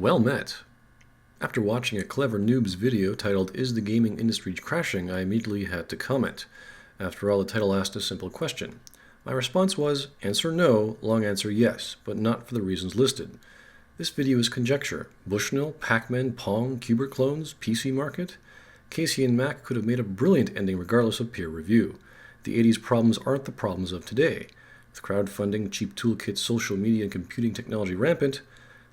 Well met. After watching a CleverNoobs video titled "Is the Gaming Industry Crashing?", I immediately had to comment. After all, the title asked a simple question. My response was, answer no, long answer yes, but not for the reasons listed. This video is conjecture. Bushnell, Pac-Man, Pong, Cubert clones, PC market? Casey and Mac could have made a brilliant ending regardless of peer review. The 80s problems aren't the problems of today. With crowdfunding, cheap toolkits, social media, and computing technology rampant,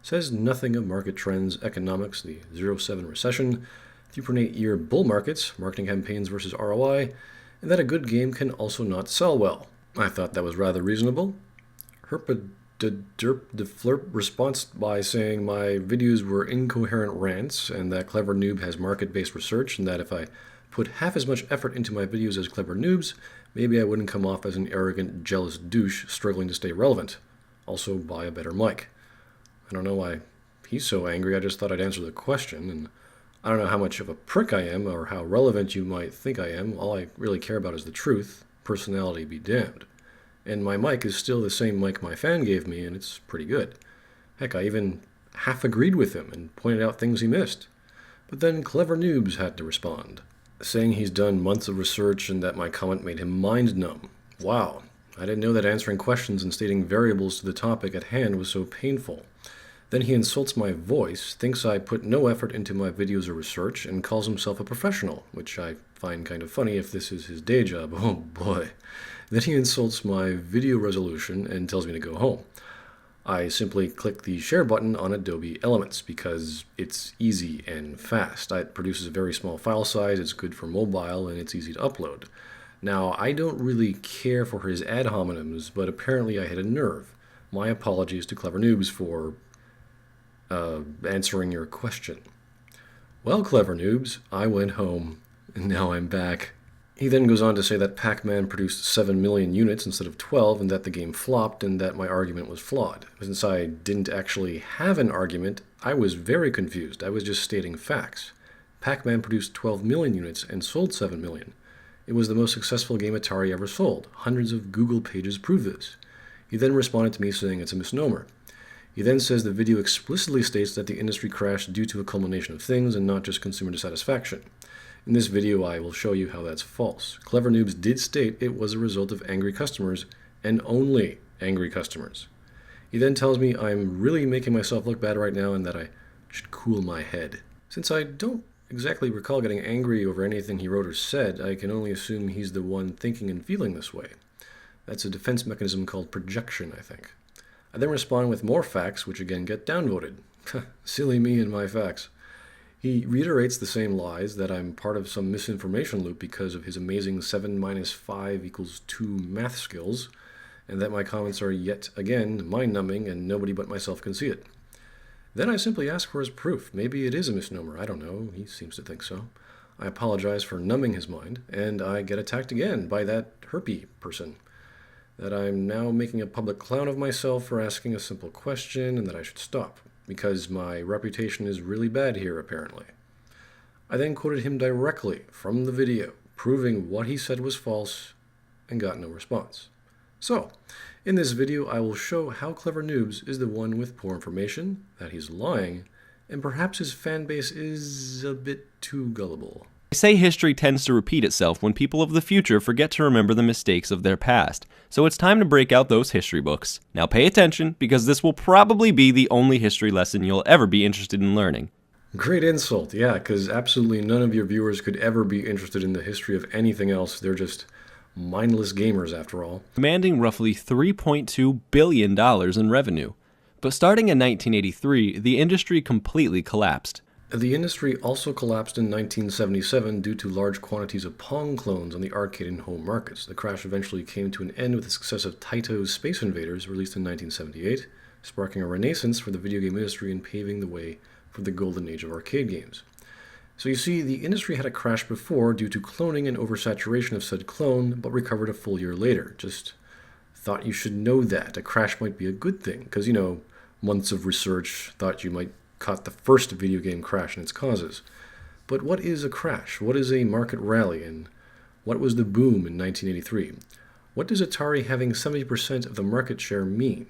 says nothing of market trends, economics, the 07 recession, 3.8-year bull markets, marketing campaigns versus ROI, and that a good game can also not sell well. I thought that was rather reasonable. Herp response by saying my videos were incoherent rants and that CleverNoob has market-based research and that if I put half as much effort into my videos as CleverNoobs, maybe I wouldn't come off as an arrogant, jealous douche struggling to stay relevant. Also, buy a better mic. I don't know why he's so angry. I just thought I'd answer the question, and I don't know how much of a prick I am or how relevant you might think I am. All I really care about is the truth. Personality be damned. And my mic is still the same mic my fan gave me, and it's pretty good. Heck, I even half agreed with him and pointed out things he missed. But then CleverNoobs had to respond, saying he's done months of research and that my comment made him mind numb. Wow, I didn't know that answering questions and stating variables to the topic at hand was so painful. Then he insults my voice, thinks I put no effort into my videos or research, and calls himself a professional, which I find kind of funny if this is his day job. Oh boy. Then he insults my video resolution and tells me to go home. I simply click the share button on Adobe Elements because it's easy and fast. It produces a very small file size, it's good for mobile, and it's easy to upload. Now, I don't really care for his ad hominems, but apparently I hit a nerve. My apologies to CleverNoobs for answering your question. Well, CleverNoobs, I went home, and now I'm back. He then goes on to say that Pac-Man produced 7 million units instead of 12, and that the game flopped, and that my argument was flawed. Since I didn't actually have an argument, I was very confused. I was just stating facts. Pac-Man produced 12 million units and sold 7 million. It was the most successful game Atari ever sold. Hundreds of Google pages prove this. He then responded to me saying it's a misnomer. He then says the video explicitly states that the industry crashed due to a culmination of things and not just consumer dissatisfaction. In this video, I will show you how that's false. CleverNoobs did state it was a result of angry customers, and only angry customers. He then tells me I'm really making myself look bad right now and that I should cool my head. Since I don't exactly recall getting angry over anything he wrote or said, I can only assume he's the one thinking and feeling this way. That's a defense mechanism called projection, I think. I then respond with more facts, which again get downvoted. Silly me and my facts. He reiterates the same lies, that I'm part of some misinformation loop because of his amazing 7 minus 5 equals 2 math skills, and that my comments are yet again mind-numbing and nobody but myself can see it. Then I simply ask for his proof. Maybe it is a misnomer, I don't know, he seems to think so. I apologize for numbing his mind, and I get attacked again by that herpy person. That I'm now making a public clown of myself for asking a simple question and that I should stop, because my reputation is really bad here, apparently. I then quoted him directly from the video, proving what he said was false, and got no response. So, in this video, I will show how CleverNoobs is the one with poor information, that he's lying, and perhaps his fan base is a bit too gullible. They say history tends to repeat itself when people of the future forget to remember the mistakes of their past, so it's time to break out those history books. Now pay attention, because this will probably be the only history lesson you'll ever be interested in learning. Great insult, yeah, because absolutely none of your viewers could ever be interested in the history of anything else. They're just mindless gamers, after all. Commanding roughly $3.2 billion in revenue. But starting in 1983, the industry completely collapsed. The industry also collapsed in 1977 due to large quantities of Pong clones on the arcade and home markets. The crash eventually came to an end with the success of Taito's Space Invaders, released in 1978, sparking a renaissance for the video game industry and paving the way for the golden age of arcade games. So you see, the industry had a crash before due to cloning and oversaturation of said clone, but recovered a full year later. Just thought you should know that. A crash might be a good thing, because, months of research thought you might caught the first video game crash and its causes. But what is a crash? What is a market rally? And what was the boom in 1983? What does Atari having 70% of the market share mean?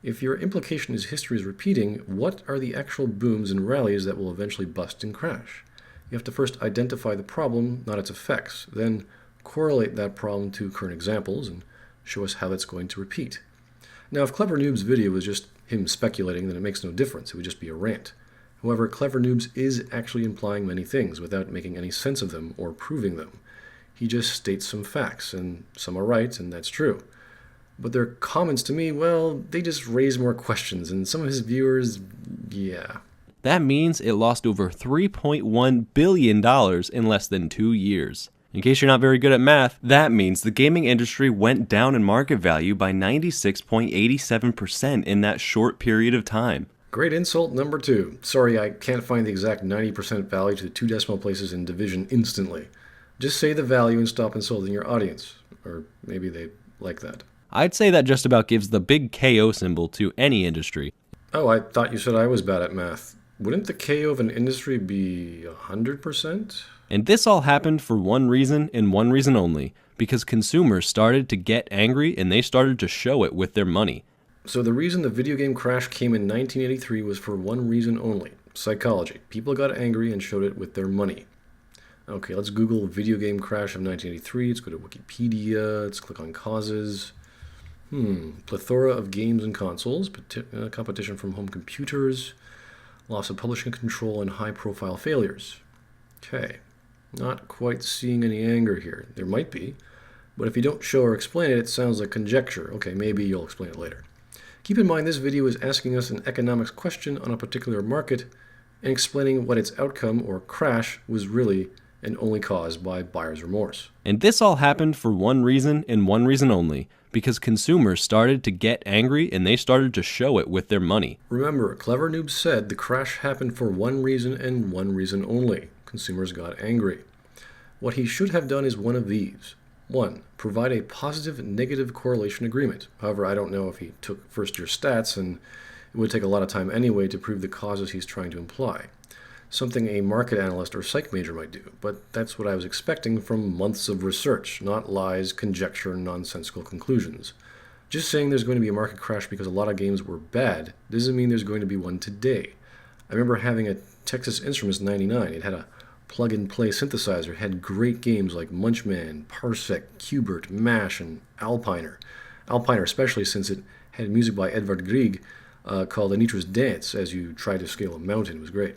If your implication is history is repeating, what are the actual booms and rallies that will eventually bust and crash? You have to first identify the problem, not its effects, then correlate that problem to current examples and show us how that's going to repeat. Now, if CleverNoobs' video was just him speculating, then it makes no difference. It would just be a rant. However, CleverNoobs is actually implying many things without making any sense of them or proving them. He just states some facts, and some are right, and that's true. But their comments to me, well, they just raise more questions, and some of his viewers, yeah. That means it lost over $3.1 billion in less than 2 years. In case you're not very good at math, that means the gaming industry went down in market value by 96.87% in that short period of time. Great insult number 2. Sorry, I can't find the exact 90% value to the 2 decimal places in division instantly. Just say the value and stop insulting your audience. Or maybe they like that. I'd say that just about gives the big KO symbol to any industry. Oh, I thought you said I was bad at math. Wouldn't the KO of an industry be 100%? And this all happened for one reason and one reason only, because consumers started to get angry and they started to show it with their money. So the reason the video game crash came in 1983 was for one reason only: psychology. People got angry and showed it with their money. Okay, let's Google video game crash of 1983. Let's go to Wikipedia. Let's click on causes. Plethora of games and consoles, competition from home computers, loss of publishing control, and high-profile failures. Okay, not quite seeing any anger here. There might be, but if you don't show or explain it, it sounds like conjecture. Okay, maybe you'll explain it later. Keep in mind this video is asking us an economics question on a particular market and explaining what its outcome or crash was really and only caused by buyer's remorse. And this all happened for one reason and one reason only, because consumers started to get angry and they started to show it with their money. Remember, CleverNoobs said the crash happened for one reason and one reason only: consumers got angry. What he should have done is one of these. 1. Provide a positive-negative correlation agreement. However, I don't know if he took first-year stats, and it would take a lot of time anyway to prove the causes he's trying to imply. Something a market analyst or psych major might do, but that's what I was expecting from months of research, not lies, conjecture, and nonsensical conclusions. Just saying there's going to be a market crash because a lot of games were bad doesn't mean there's going to be one today. I remember having a Texas Instruments 99. It had a plug-and-play synthesizer. It had great games like Munchman, Parsec, Qbert, MASH, and Alpiner. Alpiner especially, since it had music by Edvard Grieg called Anitra's Dance as you tried to scale a mountain. It was great.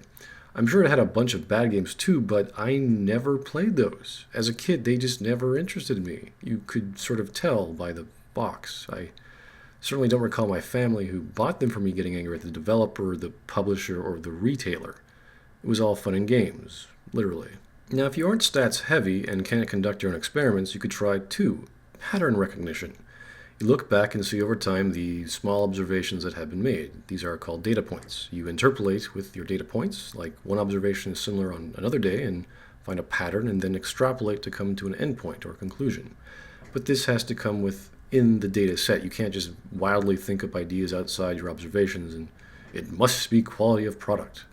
I'm sure it had a bunch of bad games too, but I never played those. As a kid, they just never interested me. You could sort of tell by the box. I certainly don't recall my family who bought them for me getting angry at the developer, the publisher, or the retailer. It was all fun and games, literally. Now, if you aren't stats heavy and can't conduct your own experiments, you could try 2, pattern recognition. You look back and see over time the small observations that have been made. These are called data points. You interpolate with your data points, like one observation is similar on another day, and find a pattern, and then extrapolate to come to an endpoint or conclusion. But this has to come within the data set. You can't just wildly think up ideas outside your observations, and it must be quality of product.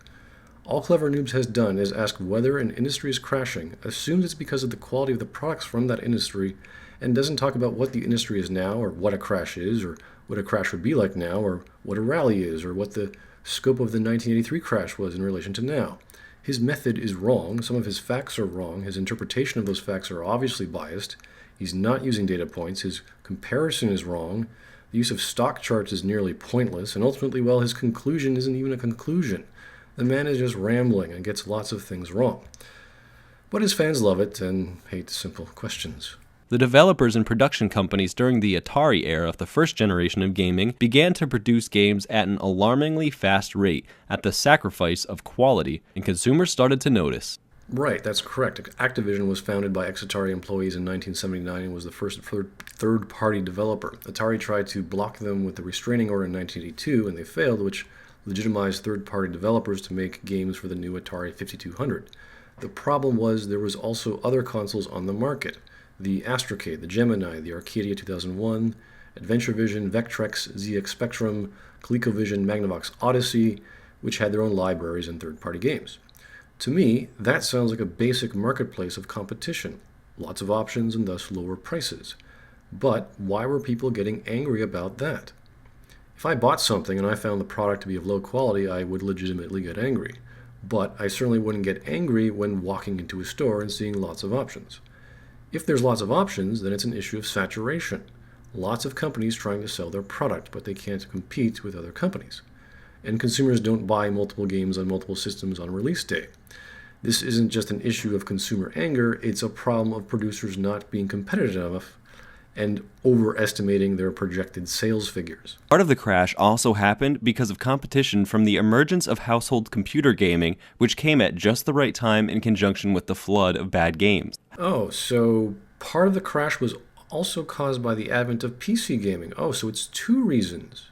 All CleverNoobs has done is ask whether an industry is crashing, assumes it's because of the quality of the products from that industry, and doesn't talk about what the industry is now, or what a crash is, or what a crash would be like now, or what a rally is, or what the scope of the 1983 crash was in relation to now. His method is wrong, some of his facts are wrong, his interpretation of those facts are obviously biased, he's not using data points, his comparison is wrong, the use of stock charts is nearly pointless, and ultimately, well, his conclusion isn't even a conclusion. The man is just rambling and gets lots of things wrong. But his fans love it and hate simple questions. The developers and production companies during the Atari era of the first generation of gaming began to produce games at an alarmingly fast rate at the sacrifice of quality, and consumers started to notice. Right, that's correct. Activision was founded by ex-Atari employees in 1979 and was the first third-party developer. Atari tried to block them with the restraining order in 1982, and they failed, which legitimized third-party developers to make games for the new Atari 5200. The problem was there was also other consoles on the market. The Astrocade, the Gemini, the Arcadia 2001, AdventureVision, Vectrex, ZX Spectrum, ColecoVision, Magnavox Odyssey, which had their own libraries and third-party games. To me, that sounds like a basic marketplace of competition. Lots of options and thus lower prices. But why were people getting angry about that? If I bought something and I found the product to be of low quality, I would legitimately get angry. But I certainly wouldn't get angry when walking into a store and seeing lots of options. If there's lots of options, then it's an issue of saturation. Lots of companies trying to sell their product, but they can't compete with other companies. And consumers don't buy multiple games on multiple systems on release day. This isn't just an issue of consumer anger, it's a problem of producers not being competitive enough and overestimating their projected sales figures. Part of the crash also happened because of competition from the emergence of household computer gaming, which came at just the right time in conjunction with the flood of bad games. Oh, so part of the crash was also caused by the advent of PC gaming. Oh, so it's two reasons.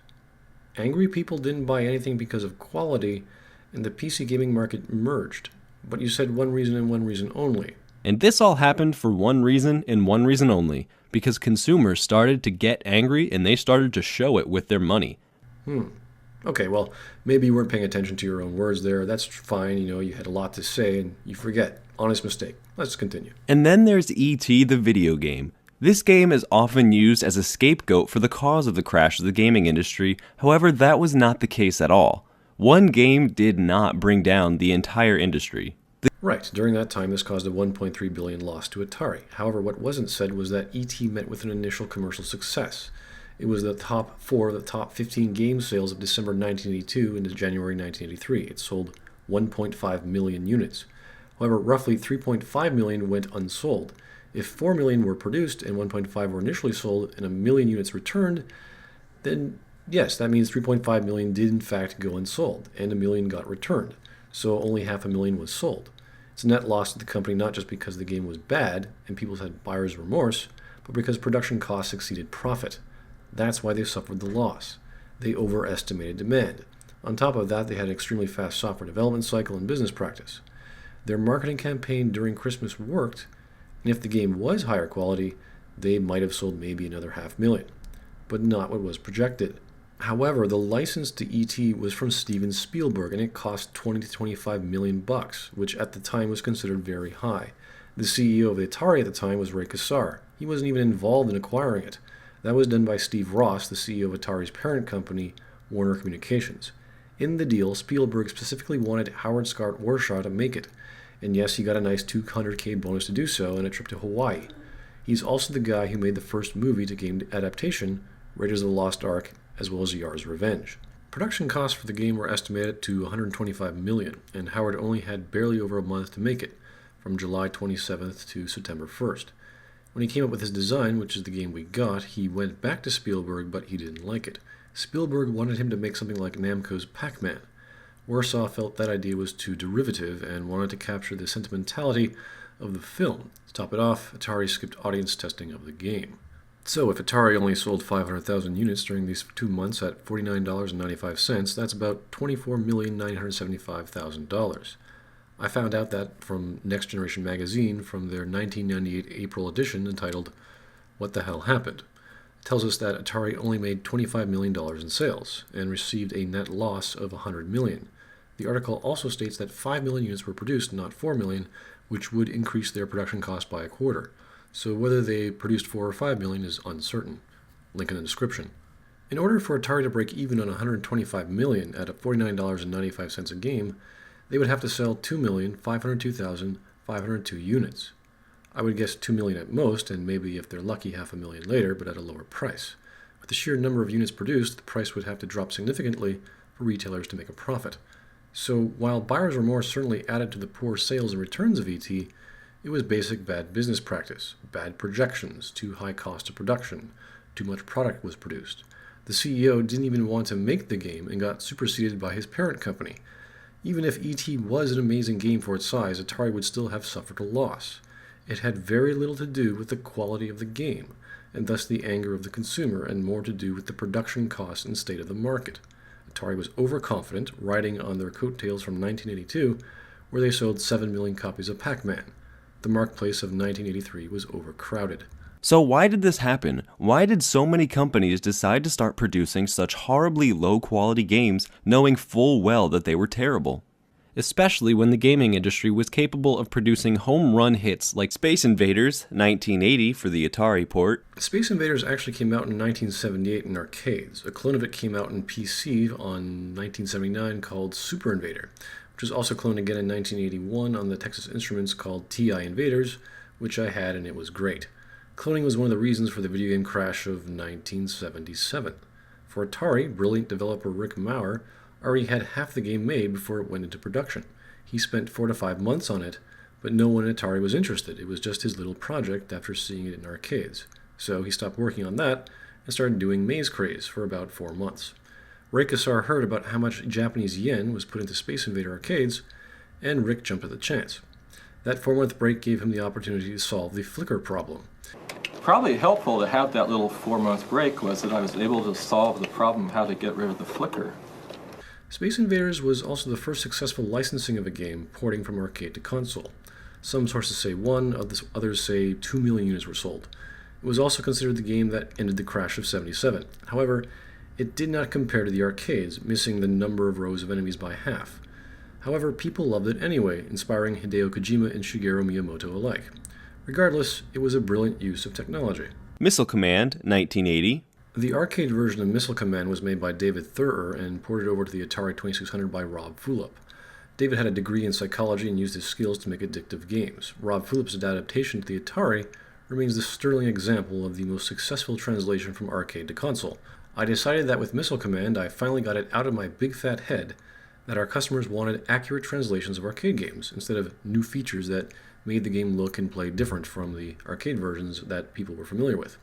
Angry people didn't buy anything because of quality, and the PC gaming market merged. But you said one reason and one reason only. And this all happened for one reason and one reason only, because consumers started to get angry and they started to show it with their money. Okay, well, maybe you weren't paying attention to your own words there. That's fine, you had a lot to say and you forget. Honest mistake. Let's continue. And then there's E.T. the video game. This game is often used as a scapegoat for the cause of the crash of the gaming industry. However, that was not the case at all. One game did not bring down the entire industry. Right, during that time this caused a $1.3 billion loss to Atari. However, what wasn't said was that E.T. met with an initial commercial success. It was the top 4 of the top 15 game sales of December 1982 into January 1983. It sold 1.5 million units. However, roughly 3.5 million went unsold. If 4 million were produced and 1.5 were initially sold and a million units returned, then yes, that means 3.5 million did in fact go unsold and a million got returned. So only 500,000 was sold. It's a net loss to the company not just because the game was bad and people had buyer's remorse, but because production costs exceeded profit. That's why they suffered the loss. They overestimated demand. On top of that, they had an extremely fast software development cycle and business practice. Their marketing campaign during Christmas worked, and if the game was higher quality, they might have sold maybe another 500,000, but not what was projected. However, the license to E.T. was from Steven Spielberg, and it cost $20 to $25 million, which at the time was considered very high. The CEO of Atari at the time was Ray Kassar. He wasn't even involved in acquiring it. That was done by Steve Ross, the CEO of Atari's parent company, Warner Communications. In the deal, Spielberg specifically wanted Howard Scott Warshaw to make it, and yes, he got a nice $200K bonus to do so and a trip to Hawaii. He's also the guy who made the first movie to game adaptation, Raiders of the Lost Ark, as well as Yar's Revenge. Production costs for the game were estimated to $125 million, and Howard only had barely over a month to make it, from July 27th to September 1st. When he came up with his design, which is the game we got, he went back to Spielberg, but he didn't like it. Spielberg wanted him to make something like Namco's Pac-Man. Warsaw felt that idea was too derivative and wanted to capture the sentimentality of the film. To top it off, Atari skipped audience testing of the game. So if Atari only sold 500,000 units during these 2 months at $49.95, that's about $24,975,000. I found out that from Next Generation magazine from their 1998 April edition entitled What the Hell Happened? It tells us that Atari only made $25 million in sales and received a net loss of $100 million. The article also states that 5 million units were produced, not 4 million, which would increase their production cost by a quarter. So whether they produced 4 or 5 million is uncertain. Link in the description. In order for Atari to break even on $125 million at $49.95 a game, they would have to sell 2,502,502 units. I would guess 2 million at most, and maybe if they're lucky 500,000 later, but at a lower price. With the sheer number of units produced, the price would have to drop significantly for retailers to make a profit. So while buyer's remorse certainly added to the poor sales and returns of ET, it was basic bad business practice, bad projections, too high cost of production, too much product was produced. The CEO didn't even want to make the game and got superseded by his parent company. Even if E.T. was an amazing game for its size, Atari would still have suffered a loss. It had very little to do with the quality of the game, and thus the anger of the consumer, and more to do with the production costs and state of the market. Atari was overconfident, riding on their coattails from 1982, where they sold 7 million copies of Pac-Man. The marketplace of 1983 was overcrowded. So why did this happen? Why did so many companies decide to start producing such horribly low-quality games, knowing full well that they were terrible? especially when the gaming industry was capable of producing home run hits like Space Invaders 1980 for the Atari port. Space Invaders actually came out in 1978 in arcades. A clone of it came out in PC on 1979 called Super Invader, which was also cloned again in 1981 on the Texas Instruments called TI Invaders, which I had and it was great. Cloning was one of the reasons for the video game crash of 1977. For Atari, brilliant developer Rick Maurer already had half the game made before it went into production. He spent 4 to 5 months on it, but no one at Atari was interested. It was just his little project after seeing it in arcades. So he stopped working on that and started doing Maze Craze for about 4 months. Ray Kassar heard about how much Japanese yen was put into Space Invader arcades, and Rick jumped at the chance. That 4-month break gave him the opportunity to solve the flicker problem. Probably helpful to have that little 4-month break was that I was able to solve the problem of how to get rid of the flicker. Space Invaders was also the first successful licensing of a game porting from arcade to console. Some sources say 1, others say 2 million units were sold. It was also considered the game that ended the crash of 77. However, it did not compare to the arcades, missing the number of rows of enemies by half. However, people loved it anyway, inspiring Hideo Kojima and Shigeru Miyamoto alike. Regardless, it was a brilliant use of technology. Missile Command 1980. The arcade version of Missile Command was made by David Thurer and ported over to the Atari 2600 by Rob Fulop. David had a degree in psychology and used his skills to make addictive games. Rob Fulop's adaptation to the Atari remains the sterling example of the most successful translation from arcade to console. I decided that with Missile Command, I finally got it out of my big fat head that our customers wanted accurate translations of arcade games instead of new features that made the game look and play different from the arcade versions that people were familiar with.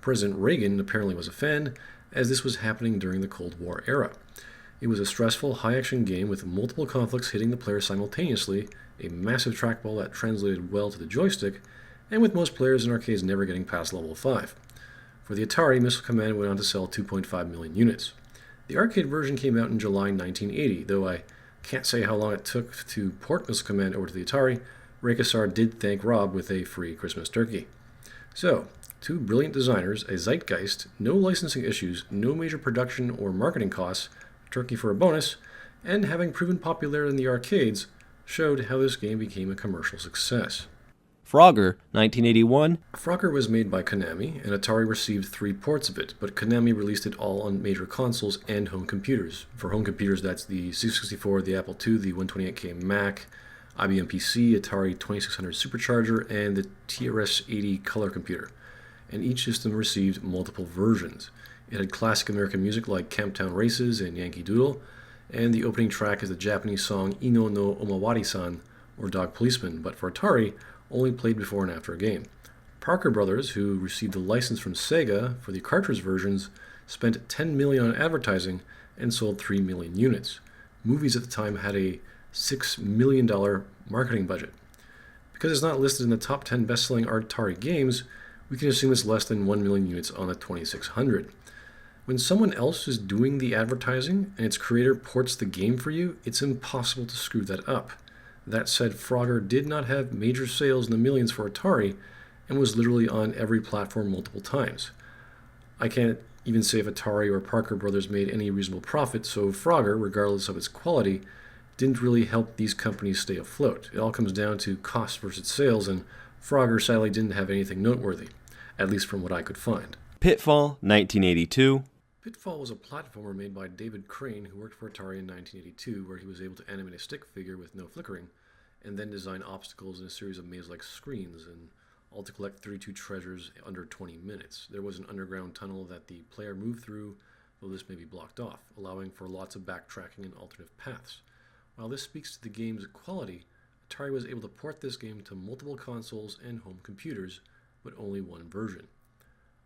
President Reagan apparently was a fan, as this was happening during the Cold War era. It was a stressful, high-action game with multiple conflicts hitting the player simultaneously, a massive trackball that translated well to the joystick, and with most players in arcades never getting past level 5. For the Atari, Missile Command went on to sell 2.5 million units. The arcade version came out in July 1980, though I can't say how long it took to port Missile Command over to the Atari. Ray Kassar did thank Rob with a free Christmas turkey. So, 2 brilliant designers, a zeitgeist, no licensing issues, no major production or marketing costs, a turkey for a bonus, and having proven popular in the arcades, showed how this game became a commercial success. Frogger 1981. Frogger was made by Konami, and Atari received 3 ports of it, but Konami released it all on major consoles and home computers. For home computers, that's the C64, the Apple II, the 128K Mac, IBM PC, Atari 2600 Supercharger, and the TRS-80 color computer. And each system received multiple versions. It had classic American music like Camptown Races and Yankee Doodle, and the opening track is the Japanese song Ino no Omawari-san, or Dog Policeman, but for Atari, only played before and after a game. Parker Brothers, who received the license from Sega for the cartridge versions, spent $10 million on advertising and sold 3 million units. Movies at the time had a $6 million marketing budget. Because it's not listed in the top 10 best-selling Atari games, we can assume it's less than 1 million units on the 2600. When someone else is doing the advertising and its creator ports the game for you, it's impossible to screw that up. That said, Frogger did not have major sales in the millions for Atari and was literally on every platform multiple times. I can't even say if Atari or Parker Brothers made any reasonable profit, so Frogger, regardless of its quality, didn't really help these companies stay afloat. It all comes down to cost versus sales, and Frogger sadly didn't have anything noteworthy, at least from what I could find. Pitfall 1982. Pitfall was a platformer made by David Crane, who worked for Atari in 1982, where he was able to animate a stick figure with no flickering, and then design obstacles in a series of maze-like screens, and all to collect 32 treasures under 20 minutes. There was an underground tunnel that the player moved through, though this may be blocked off, allowing for lots of backtracking and alternative paths. While this speaks to the game's quality, Atari was able to port this game to multiple consoles and home computers, but only one version.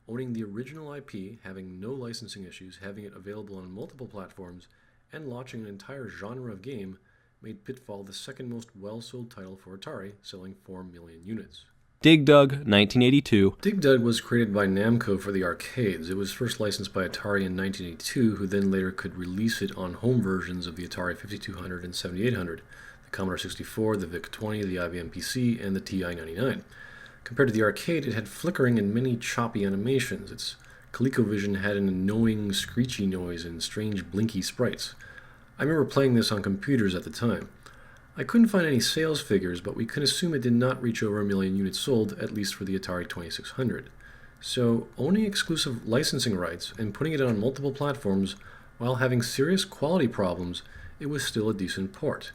Owning the original IP, having no licensing issues, having it available on multiple platforms, and launching an entire genre of game made Pitfall the second most well-sold title for Atari, selling 4 million units. Dig Dug 1982. Dig Dug was created by Namco for the arcades. It was first licensed by Atari in 1982, who then later could release it on home versions of the Atari 5200 and 7800, the Commodore 64, the VIC-20, the IBM PC, and the TI-99. Compared to the arcade, it had flickering and many choppy animations. Its ColecoVision had an annoying screechy noise and strange blinky sprites. I remember playing this on computers at the time. I couldn't find any sales figures, but we can assume it did not reach over 1 million units sold, at least for the Atari 2600. So, owning exclusive licensing rights and putting it on multiple platforms while having serious quality problems, it was still a decent port.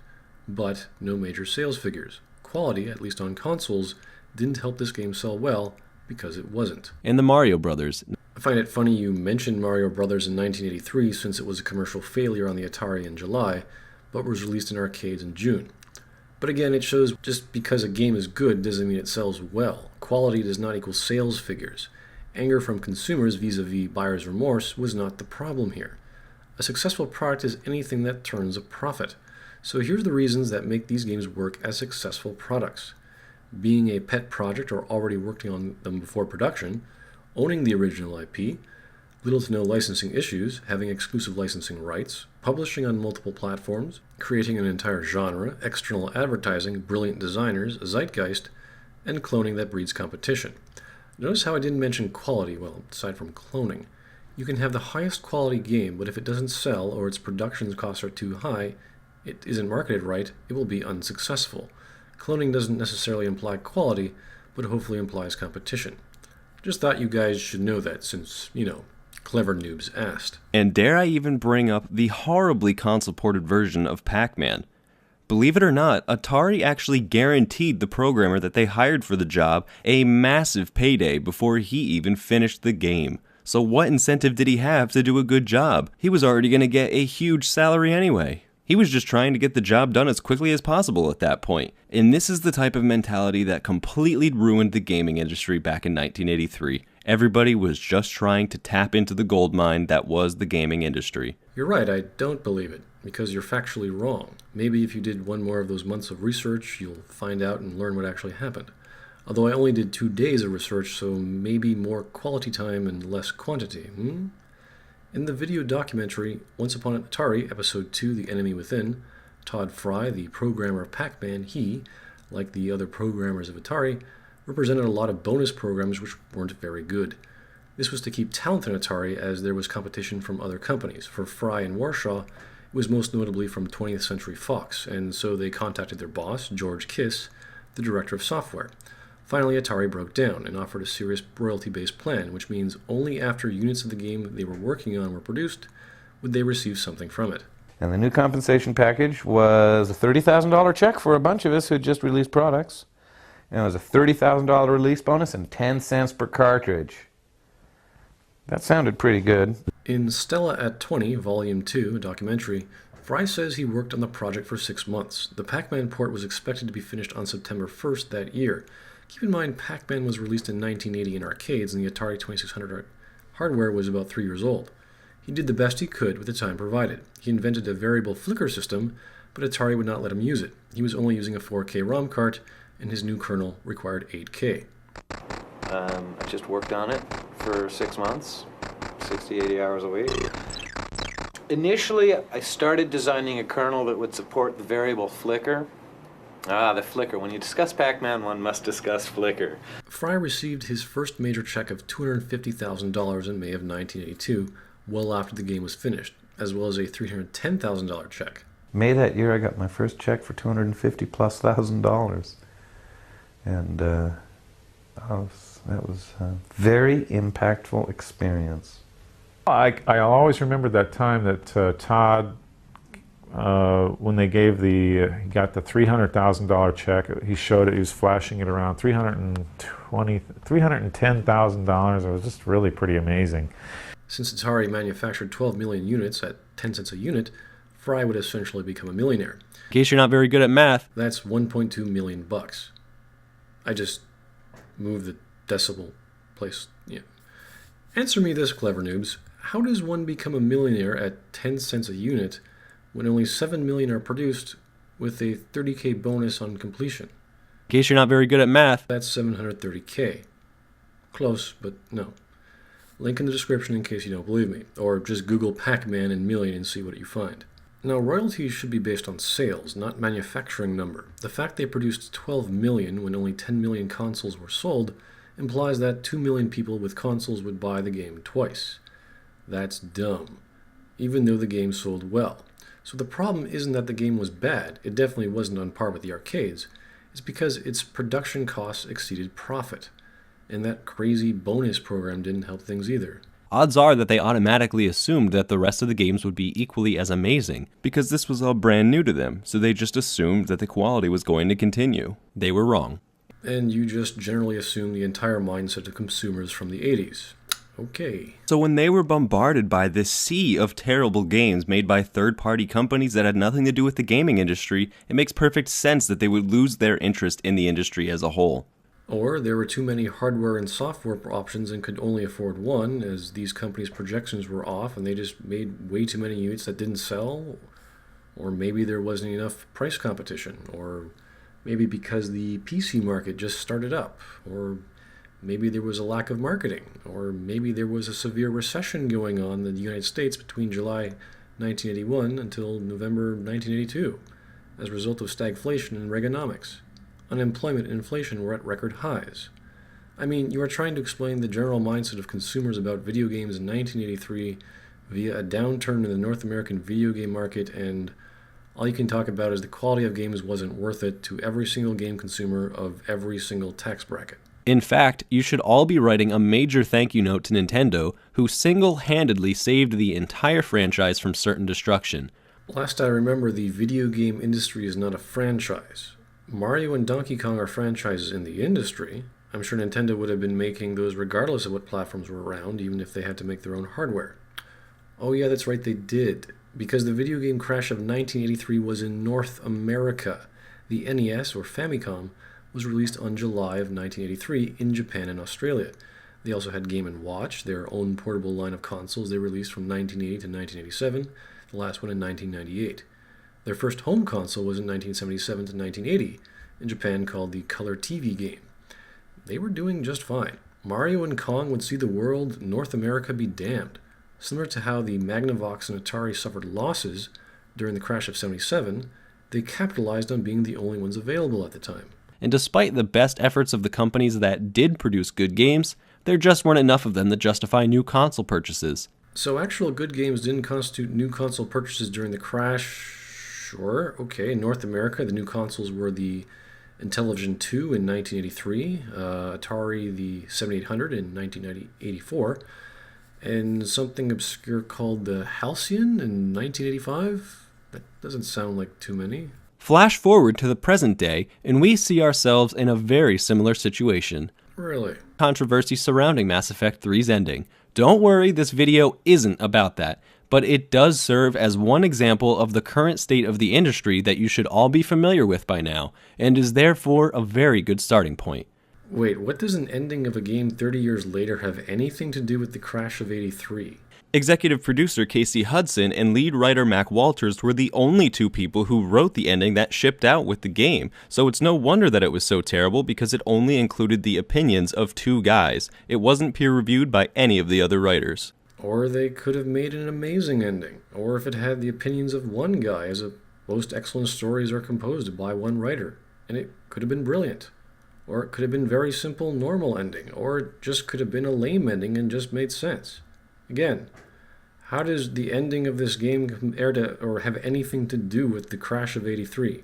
But no major sales figures. Quality, at least on consoles, didn't help this game sell well because it wasn't. And the Mario Brothers. I find it funny you mentioned Mario Brothers in 1983 since it was a commercial failure on the Atari in July, but was released in arcades in June. But again, it shows just because a game is good doesn't mean it sells well. Quality does not equal sales figures. Anger from consumers vis-a-vis buyer's remorse was not the problem here. A successful product is anything that turns a profit. So here's the reasons that make these games work as successful products. Being a pet project or already working on them before production, owning the original IP, little to no licensing issues, having exclusive licensing rights, publishing on multiple platforms, creating an entire genre, external advertising, brilliant designers, a zeitgeist, and cloning that breeds competition. Notice how I didn't mention quality, well, aside from cloning. You can have the highest quality game, but if it doesn't sell or its production costs are too high, it isn't marketed right, it will be unsuccessful. Cloning doesn't necessarily imply quality, but hopefully implies competition. Just thought you guys should know that since, CleverNoobs asked. And dare I even bring up the horribly console-ported version of Pac-Man. Believe it or not, Atari actually guaranteed the programmer that they hired for the job a massive payday before he even finished the game. So what incentive did he have to do a good job? He was already going to get a huge salary anyway. He was just trying to get the job done as quickly as possible at that point. And this is the type of mentality that completely ruined the gaming industry back in 1983. Everybody was just trying to tap into the gold mine that was the gaming industry. You're right, I don't believe it, because you're factually wrong. Maybe if you did one more of those months of research, you'll find out and learn what actually happened. Although I only did 2 days of research, so maybe more quality time and less quantity, In the video documentary Once Upon an Atari, Episode 2, The Enemy Within, Todd Fry, the programmer of Pac-Man, he, like the other programmers of Atari, represented a lot of bonus programs which weren't very good. This was to keep talent in Atari as there was competition from other companies. For Fry and Warshaw, it was most notably from 20th Century Fox, and so they contacted their boss, George Kiss, the director of software. Finally, Atari broke down and offered a serious royalty-based plan, which means only after units of the game they were working on were produced would they receive something from it. And the new compensation package was a $30,000 check for a bunch of us who had just released products. And it was a $30,000 release bonus and 10 cents per cartridge. That sounded pretty good. In Stella At 20, Volume 2, a documentary, Fry says he worked on the project for 6 months. The Pac-Man port was expected to be finished on September 1st that year. Keep in mind, Pac-Man was released in 1980 in arcades, and the Atari 2600 hardware was about 3 years old. He did the best he could with the time provided. He invented a variable flicker system, but Atari would not let him use it. He was only using a 4K ROM cart, and his new kernel required 8K. I just worked on it for 6 months, 60, 80 hours a week. Initially, I started designing a kernel that would support the variable flicker. The flicker. When you discuss Pac-Man, one must discuss flicker. Fry received his first major check of $250,000 in May of 1982, well after the game was finished, as well as a $310,000 check. May that year, I got my first check for $250,000+. And that was a very impactful experience. I always remember that time that Todd, when they gave he got the $300,000 check, he showed it, he was flashing it around, $310,000. It was just really pretty amazing. Since Atari manufactured 12 million units at 10 cents a unit, Fry would essentially become a millionaire. In case you're not very good at math. That's 1.2 million bucks. I just moved the decimal place. Yeah. Answer me this, CleverNoobs. How does one become a millionaire at 10 cents a unit when only 7 million are produced with a 30K bonus on completion? In case you're not very good at math. That's 730K. Close, but no. Link in the description in case you don't believe me, or just Google Pac-Man and million and see what you find. Now, royalties should be based on sales, not manufacturing number. The fact they produced 12 million when only 10 million consoles were sold implies that 2 million people with consoles would buy the game twice. That's dumb. even though the game sold well. So the problem isn't that the game was bad, it definitely wasn't on par with the arcades, it's because its production costs exceeded profit. And that crazy bonus program didn't help things either. Odds are that they automatically assumed that the rest of the games would be equally as amazing, because this was all brand new to them, so they just assumed that the quality was going to continue. They were wrong. And you just generally assume the entire mindset of consumers from the 80s. Okay. So when they were bombarded by this sea of terrible games made by third-party companies that had nothing to do with the gaming industry, it makes perfect sense that they would lose their interest in the industry as a whole. Or there were too many hardware and software options and could only afford one, as these companies' projections were off and they just made way too many units that didn't sell. Or maybe there wasn't enough price competition. Or maybe because the PC market just started up. Or maybe there was a lack of marketing. Or maybe there was a severe recession going on in the United States between July 1981 until November 1982 as a result of stagflation and Reaganomics. Unemployment and inflation were at record highs. I mean, you are trying to explain the general mindset of consumers about video games in 1983 via a downturn in the North American video game market, and all you can talk about is the quality of games wasn't worth it to every single game consumer of every single tax bracket. In fact, you should all be writing a major thank you note to Nintendo, who single-handedly saved the entire franchise from certain destruction. Last I remember, the video game industry is not a franchise. Mario and Donkey Kong are franchises in the industry. I'm sure Nintendo would have been making those regardless of what platforms were around, even if they had to make their own hardware. Oh yeah, that's right, they did. Because the video game crash of 1983 was in North America. The NES, or Famicom, was released on July of 1983 in Japan and Australia. They also had Game & Watch, their own portable line of consoles they released from 1980 to 1987, the last one in 1998. Their first home console was in 1977 to 1980, in Japan called the Color TV game. They were doing just fine. Mario and Kong would see the world, North America be damned. Similar to how the Magnavox and Atari suffered losses during the crash of 77, they capitalized on being the only ones available at the time. And despite the best efforts of the companies that did produce good games, there just weren't enough of them to justify new console purchases. So actual good games didn't constitute new console purchases during the crash. Sure, okay. In North America, the new consoles were the Intellivision II in 1983, Atari the 7800 in 1984, and something obscure called the Halcyon in 1985? That doesn't sound like too many. Flash forward to the present day, and we see ourselves in a very similar situation. Really? Controversy surrounding Mass Effect 3's ending. Don't worry, this video isn't about that, but it does serve as one example of the current state of the industry that you should all be familiar with by now, and is therefore a very good starting point. Wait, what does an ending of a game 30 years later have anything to do with the crash of 83? Executive producer Casey Hudson and lead writer Mac Walters were the only two people who wrote the ending that shipped out with the game, so it's no wonder that it was so terrible because it only included the opinions of two guys. It wasn't peer-reviewed by any of the other writers. Or they could have made an amazing ending, or if it had the opinions of one guy, as most excellent stories are composed by one writer, and it could have been brilliant. Or it could have been very simple, normal ending, or it just could have been a lame ending and just made sense. Again, how does the ending of this game compare to or have anything to do with the crash of 83?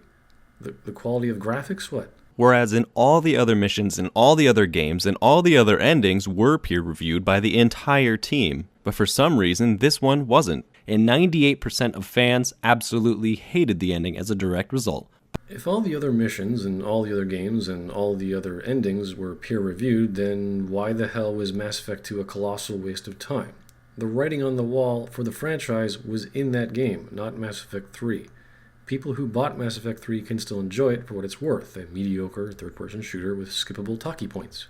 The quality of graphics? What? Whereas in all the other missions and all the other games and all the other endings were peer-reviewed by the entire team. But for some reason, this one wasn't. And 98% of fans absolutely hated the ending as a direct result. If all the other missions and all the other games and all the other endings were peer-reviewed, then why the hell was Mass Effect 2 a colossal waste of time? The writing on the wall for the franchise was in that game, not Mass Effect 3. People who bought Mass Effect 3 can still enjoy it for what it's worth, a mediocre third-person shooter with skippable talkie points.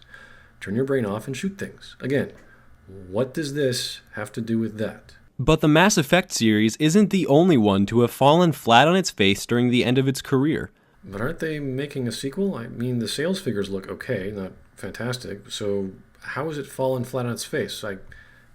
Turn your brain off and shoot things. Again, what does this have to do with that? But the Mass Effect series isn't the only one to have fallen flat on its face during the end of its career. But aren't they making a sequel? I mean, the sales figures look okay, not fantastic, so how has it fallen flat on its face? I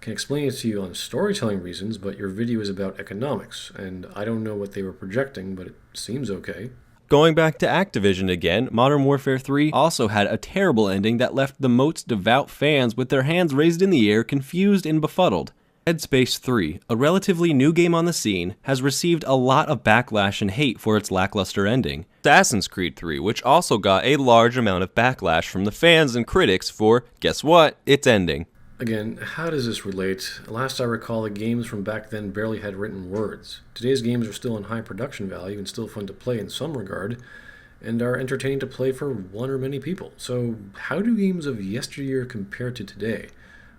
can explain it to you on storytelling reasons, but your video is about economics, and I don't know what they were projecting, but it seems okay. Going back to Activision again, Modern Warfare 3 also had a terrible ending that left the most devout fans with their hands raised in the air, confused and befuddled. Dead Space 3, a relatively new game on the scene, has received a lot of backlash and hate for its lackluster ending. Assassin's Creed 3, which also got a large amount of backlash from the fans and critics for, guess what, its ending. Again, how does this relate? Last I recall, the games from back then barely had written words. Today's games are still in high production value and still fun to play in some regard, and are entertaining to play for one or many people. So how do games of yesteryear compare to today?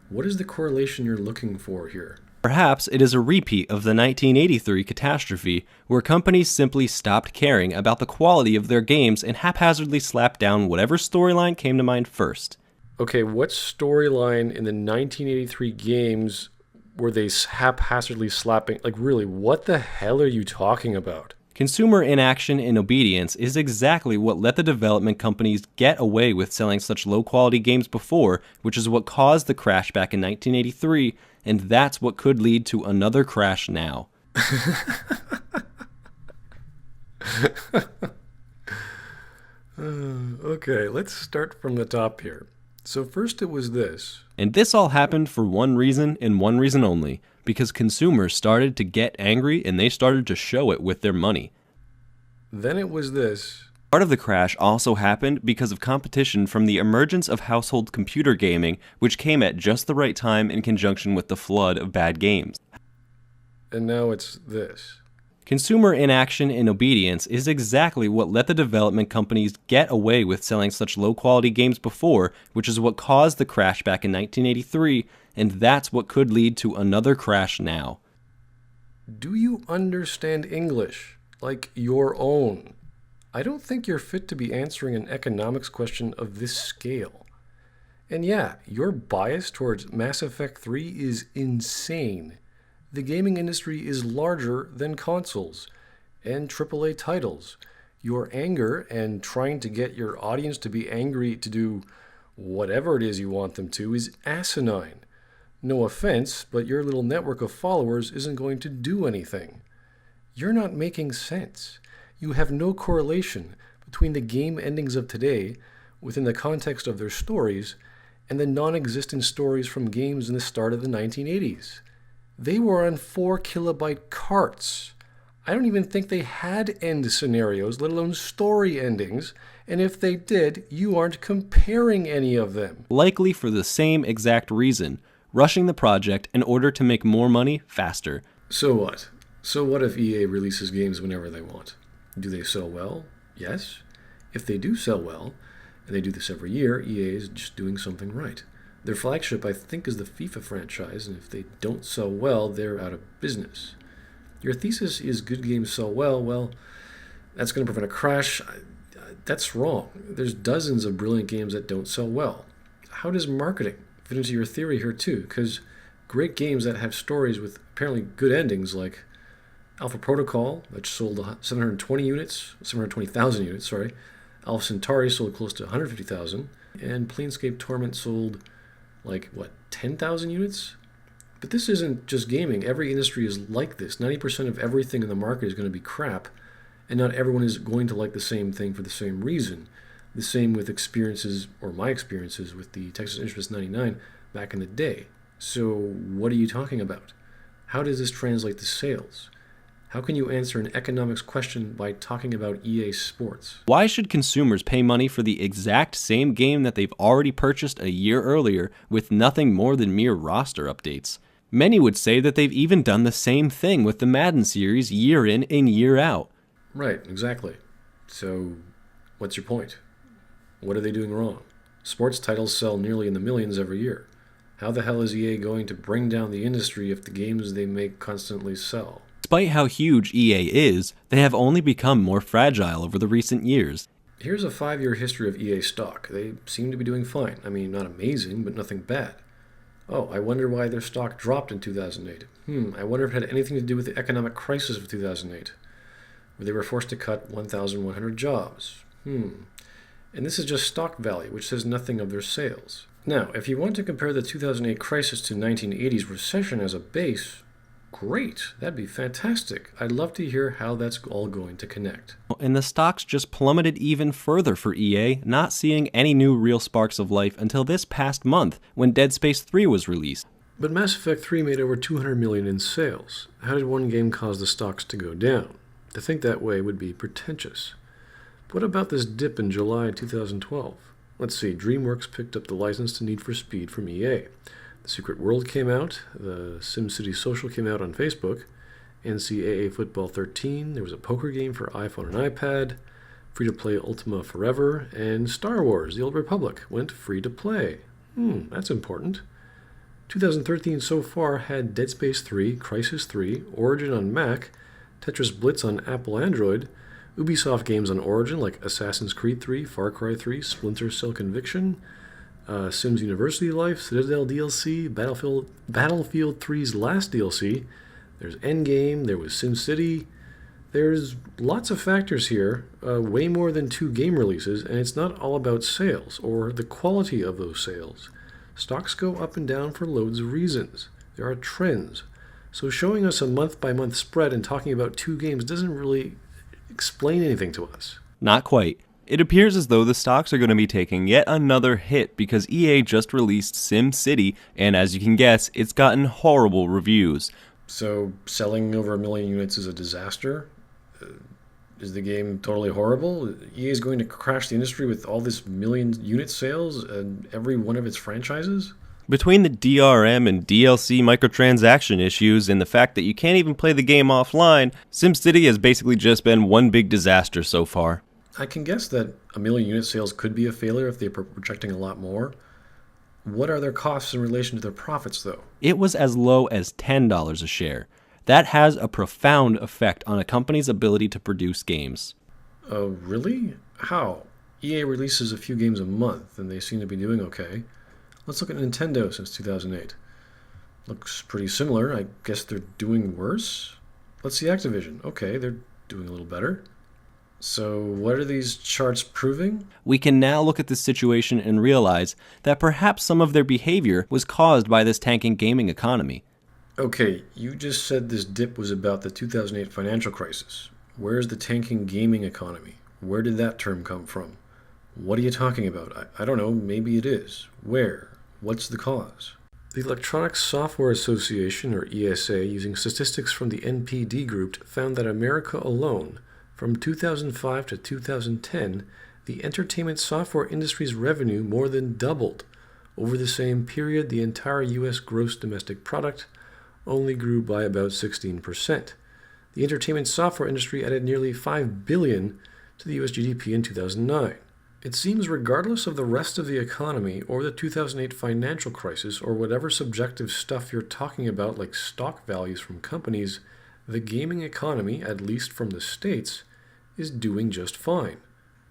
What is the correlation you're looking for here? Perhaps it is a repeat of the 1983 catastrophe, where companies simply stopped caring about the quality of their games and haphazardly slapped down whatever storyline came to mind first. Okay, what storyline in the 1983 games were they haphazardly slapping? Like, really, what the hell are you talking about? Consumer inaction and obedience is exactly what let the development companies get away with selling such low-quality games before, which is what caused the crash back in 1983, and that's what could lead to another crash now. Okay, let's start from the top here. So first it was this. And this all happened for one reason and one reason only, because consumers started to get angry and they started to show it with their money. Then it was this. Part of the crash also happened because of competition from the emergence of household computer gaming, which came at just the right time in conjunction with the flood of bad games. And now it's this. Consumer inaction and obedience is exactly what let the development companies get away with selling such low-quality games before, which is what caused the crash back in 1983, and that's what could lead to another crash now. Do you understand English? Like your own? I don't think you're fit to be answering an economics question of this scale. And yeah, your bias towards Mass Effect 3 is insane. The gaming industry is larger than consoles and AAA titles. Your anger and trying to get your audience to be angry to do whatever it is you want them to is asinine. No offense, but your little network of followers isn't going to do anything. You're not making sense. You have no correlation between the game endings of today within the context of their stories and the non-existent stories from games in the start of the 1980s. They were on 4 kilobyte carts. I don't even think they had end scenarios, let alone story endings, and if they did, you aren't comparing any of them. Likely for the same exact reason, rushing the project in order to make more money faster. So what? So what if EA releases games whenever they want? Do they sell well? Yes. If they do sell well, and they do this every year, EA is just doing something right. Their flagship, I think, is the FIFA franchise, and if they don't sell well, they're out of business. Your thesis is good games sell well. Well, that's going to prevent a crash. That's wrong. There's dozens of brilliant games that don't sell well. How does marketing fit into your theory here, too? Because great games that have stories with apparently good endings, like Alpha Protocol, which sold 720,000 units, Alpha Centauri sold close to 150,000, and Planescape Torment sold 10,000 units? But this isn't just gaming. Every industry is like this. 90% of everything in the market is going to be crap, and not everyone is going to like the same thing for the same reason. The same with experiences, or my experiences, with the Texas Instruments 99 back in the day. So what are you talking about? How does this translate to sales? How can you answer an economics question by talking about EA Sports? Why should consumers pay money for the exact same game that they've already purchased a year earlier with nothing more than mere roster updates? Many would say that they've even done the same thing with the Madden series year in and year out. Right, exactly. So, what's your point? What are they doing wrong? Sports titles sell nearly in the millions every year. How the hell is EA going to bring down the industry if the games they make constantly sell? Despite how huge EA is, they have only become more fragile over the recent years. Here's a 5-year history of EA stock. They seem to be doing fine. I mean, not amazing, but nothing bad. Oh, I wonder why their stock dropped in 2008. I wonder if it had anything to do with the economic crisis of 2008, where they were forced to cut 1,100 jobs. And this is just stock value, which says nothing of their sales. Now, if you want to compare the 2008 crisis to 1980s recession as a base, great, that'd be fantastic. I'd love to hear how that's all going to connect. And the stocks just plummeted even further for EA, not seeing any new real sparks of life until this past month when Dead Space 3 was released. But Mass Effect 3 made over 200 million in sales. How did one game cause the stocks to go down? To think that way would be pretentious. But what about this dip in July 2012? Let's see, DreamWorks picked up the license to Need for Speed from EA. The Secret World came out, the SimCity Social came out on Facebook, NCAA Football 13, there was a poker game for iPhone and iPad, free-to-play Ultima Forever, and Star Wars, The Old Republic, went free-to-play. That's important. 2013 so far had Dead Space 3, Crysis 3, Origin on Mac, Tetris Blitz on Apple Android, Ubisoft games on Origin like Assassin's Creed 3, Far Cry 3, Splinter Cell Conviction, Sims University Life, Citadel DLC, Battlefield 3's last DLC, there's Endgame, there was SimCity. There's lots of factors here, way more than 2 game releases, and it's not all about sales or the quality of those sales. Stocks go up and down for loads of reasons. There are trends. So showing us a month-by-month spread and talking about 2 games doesn't really explain anything to us. Not quite. It appears as though the stocks are going to be taking yet another hit because EA just released SimCity, and as you can guess, it's gotten horrible reviews. So selling over 1 million units is a disaster? Is the game totally horrible? EA is going to crash the industry with all this million unit sales and every one of its franchises? Between the DRM and DLC microtransaction issues and the fact that you can't even play the game offline, SimCity has basically just been one big disaster so far. I can guess that 1 million unit sales could be a failure if they're projecting a lot more. What are their costs in relation to their profits, though? It was as low as $10 a share. That has a profound effect on a company's ability to produce games. Oh, really? How? EA releases a few games a month, and they seem to be doing okay. Let's look at Nintendo since 2008. Looks pretty similar. I guess they're doing worse? Let's see Activision. Okay, they're doing a little better. So what are these charts proving? We can now look at this situation and realize that perhaps some of their behavior was caused by this tanking gaming economy. Okay, you just said this dip was about the 2008 financial crisis. Where's the tanking gaming economy? Where did that term come from? What are you talking about? I don't know, maybe it is. Where? What's the cause? The Electronic Software Association, or ESA, using statistics from the NPD Group, found that America alone, from 2005 to 2010, the entertainment software industry's revenue more than doubled. Over the same period, the entire U.S. gross domestic product only grew by about 16%. The entertainment software industry added nearly $5 billion to the U.S. GDP in 2009. It seems regardless of the rest of the economy or the 2008 financial crisis or whatever subjective stuff you're talking about like stock values from companies, the gaming economy, at least from the States, is doing just fine.